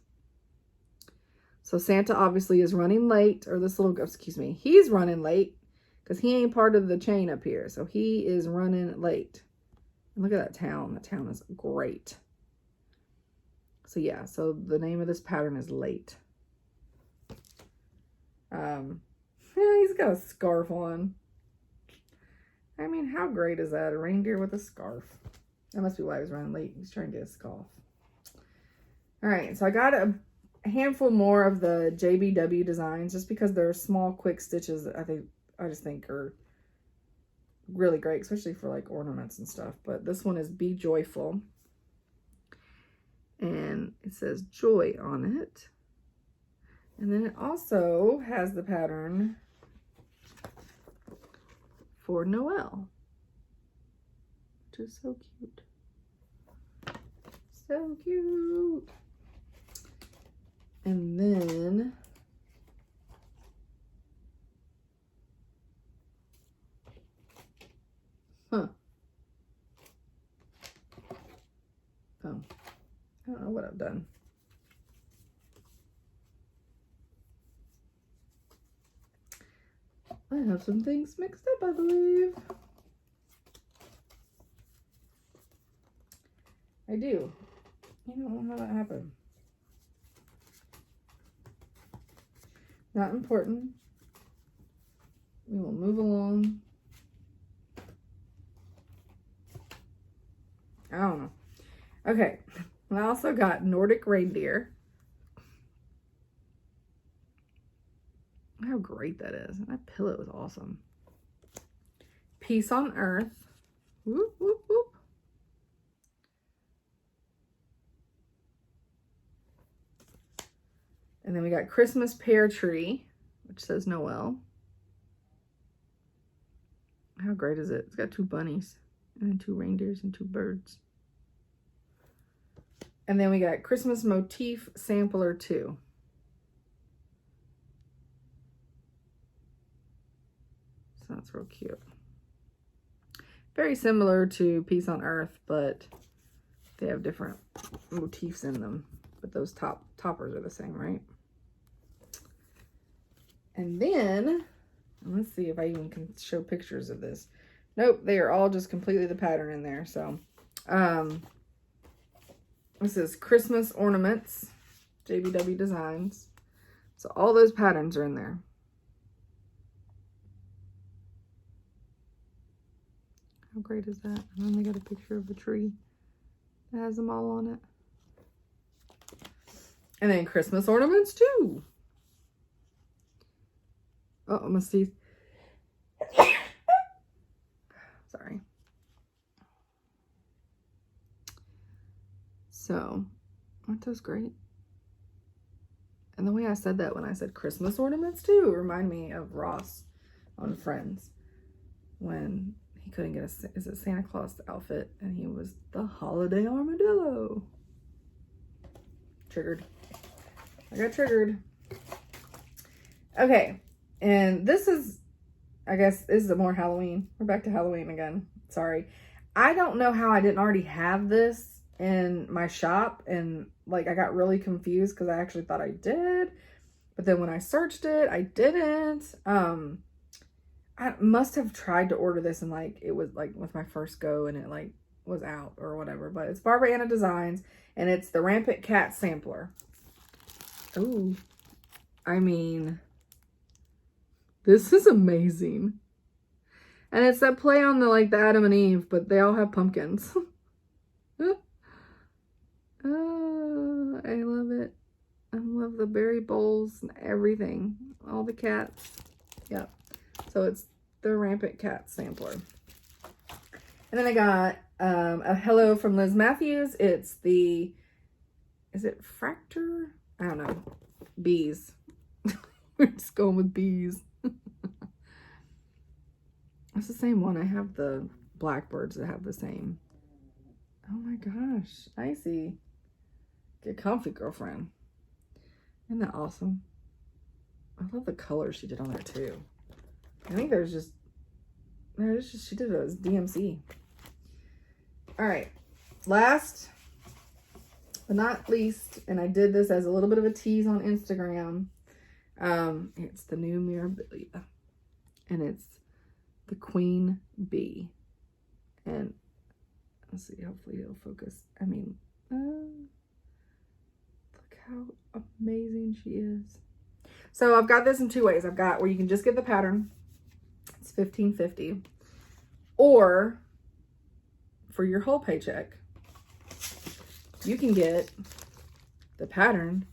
Speaker 1: So Santa obviously is running late, or this little, excuse me, he's running late because he ain't part of the chain up here. So he is running late. And look at that town. That town is great. So yeah, so the name of this pattern is Late. He's got a scarf on. I mean, how great is that? A reindeer with a scarf. That must be why he was running late. He's trying to get a scarf. All right, so I got a handful more of the JBW designs just because they're small, quick stitches that I just think are really great, especially for like ornaments and stuff. But this one is Be Joyful. And it says joy on it. And then it also has the pattern for Noel, which is so cute. So cute. And then oh, I don't know what I've done. I have some things mixed up, I believe. I do. I don't know how that happened. Not important. We will move along. I don't know. Okay. I also got Nordic Reindeer. How great that is. That pillow is awesome. Peace on Earth. Whoop, whoop, whoop. And then we got Christmas Pear Tree, which says Noel. How great is it? It's got 2 bunnies and then 2 reindeers and 2 birds. And then we got Christmas Motif Sampler 2. So that's real cute. Very similar to Peace on Earth, but They have different motifs in them, but those toppers are the same, right? And then, let's see if I even can show pictures of this. Nope, they are all just completely the pattern in there. So, this is Christmas ornaments, JBW Designs. So all those patterns are in there. How great is that? I only got a picture of a tree that has them all on it. And then Christmas ornaments too. Oh, I'm gonna see. Sorry. So, aren't those great? And the way I said that when I said Christmas ornaments too, remind me of Ross on Friends when he couldn't get a Santa Claus outfit and he was the holiday armadillo. Triggered. I got triggered. Okay. And this is, I guess, this is a more Halloween. We're back to Halloween again. Sorry. I don't know how I didn't already have this in my shop. And like, I got really confused because I actually thought I did. But then when I searched it, I didn't. I must have tried to order this and like, it was like with my first go and it like was out or whatever. But it's Barbara Anna Designs and it's the Rampant Cat Sampler. Ooh. I mean... this is amazing. And it's that play on the like the Adam and Eve, but they all have pumpkins. Oh, I love it. I love the berry bowls and everything. All the cats. Yep. So it's the Rampant Cat Sampler. And then I got a hello from Liz Matthews. It's the, is it Fractor? I don't know. Bees. We're just going with bees. It's the same one. I have the blackbirds that have the same. Oh my gosh. Icy. Get comfy, girlfriend. Isn't that awesome? I love the colors she did on there too. I think there's just she did it as DMC. All right. Last but not least, and I did this as a little bit of a tease on Instagram. It's the new Mirabilia. And it's the Queen Bee. And let's see, hopefully it'll focus. I mean, look how amazing she is. So I've got this in two ways. I've got where you can just get the pattern. It's $15.50. Or for your whole paycheck, you can get the pattern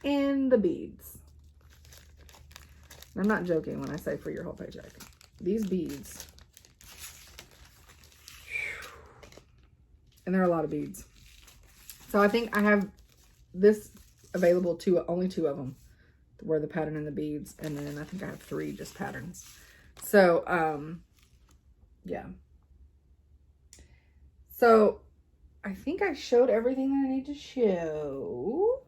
Speaker 1: and the beads. I'm not joking when I say for your whole paycheck. These beads. And there are a lot of beads. So I think I have this available to only two of them. Where the pattern and the beads. And then I think I have 3 just patterns. So, yeah. So, I think I showed everything that I need to show.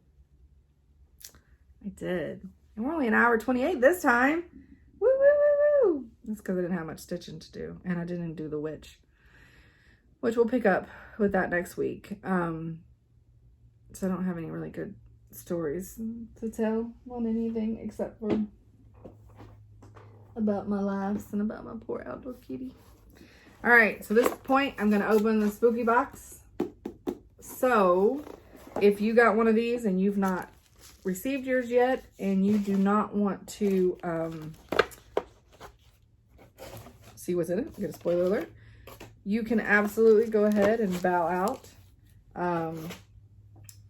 Speaker 1: I did. And we're only an hour 28 this time. Woo, woo, woo, woo. That's because I didn't have much stitching to do. And I didn't do the witch. Which we'll pick up with that next week. So I don't have any really good stories to tell on anything except for about my lives and about my poor outdoor kitty. All right, so this point, I'm going to open the spooky box. So if you got one of these and you've not received yours yet and you do not want to see what's in it, get a spoiler alert, you can absolutely go ahead and bow out.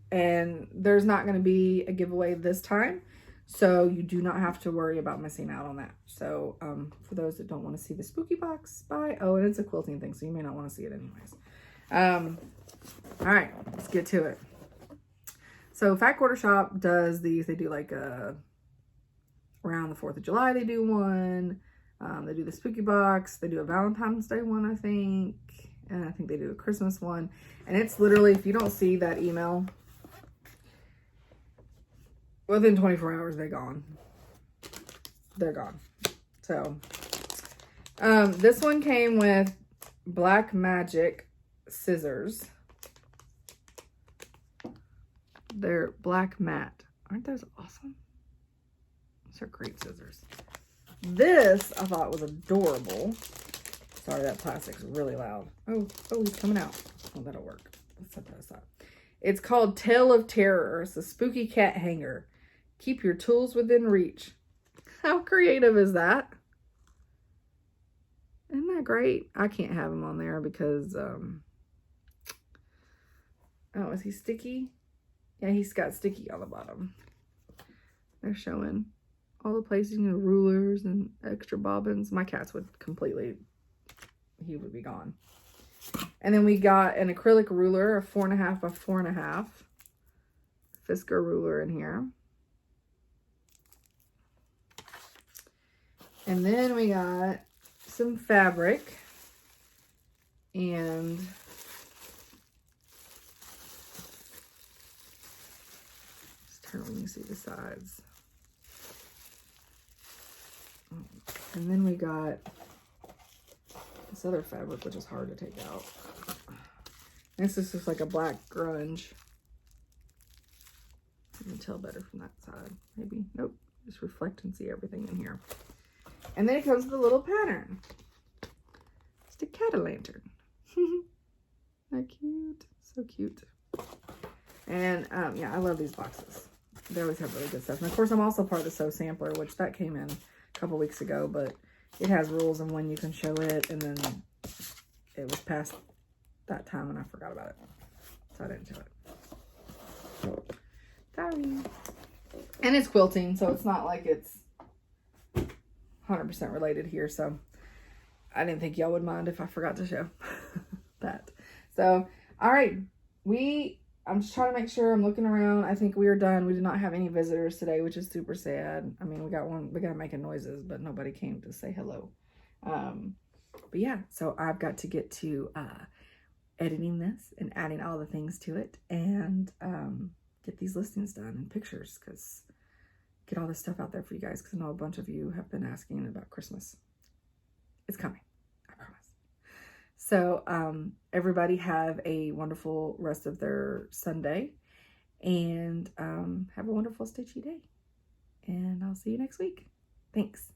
Speaker 1: And there's not going to be a giveaway this time. So you do not have to worry about missing out on that. So for those that don't want to see the spooky box, bye. Oh, and it's a quilting thing, so you may not want to see it anyways. All right, let's get to it. So Fat Quarter Shop does these. They do like around the 4th of July, they do one. They do the spooky box. They do a Valentine's Day one, I think. And I think they do a Christmas one. And it's literally, if you don't see that email, within 24 hours, they're gone. They're gone. So, this one came with Black Magic scissors. They're black matte. Aren't those awesome? Those are great scissors. This I thought was adorable. Sorry, that plastic's really loud. Oh, he's coming out. Oh, that'll work. Let's set that aside. It's called Tale of Terror. It's a spooky cat hanger. Keep your tools within reach. How creative is that? Isn't that great? I can't have him on there because, oh, is he sticky? Yeah, he's got sticky on the bottom. They're showing all the placing of rulers and extra bobbins. My cats would completely, he would be gone. And then we got an acrylic ruler, a 4.5 by 4.5. Fisker ruler in here. And then we got some fabric and just turn when you see the sides. And then we got this other fabric, which is hard to take out. This is just like a black grunge. You can tell better from that side, maybe. Nope, just reflect and see everything in here. And then it comes with a little pattern. It's a cat-o'-lantern. That cute, so cute. And yeah, I love these boxes. They always have really good stuff. And of course, I'm also part of the Sew Sampler, which that came in a couple weeks ago, but it has rules on when you can show it, and then it was past that time and I forgot about it, so I didn't show it. Sorry. And it's quilting, so it's not like it's 100% related here, so I didn't think y'all would mind if I forgot to show that. So, all right, I'm just trying to make sure I'm looking around. I think we are done. We did not have any visitors today, which is super sad. I mean, we got making noises, but nobody came to say hello. But yeah, so I've got to get to editing this and adding all the things to it, and get these listings done and pictures, because get all this stuff out there for you guys, because I know a bunch of you have been asking about Christmas. It's coming, I promise. So everybody have a wonderful rest of their Sunday, and have a wonderful stitchy day, and I'll see you next week. Thanks.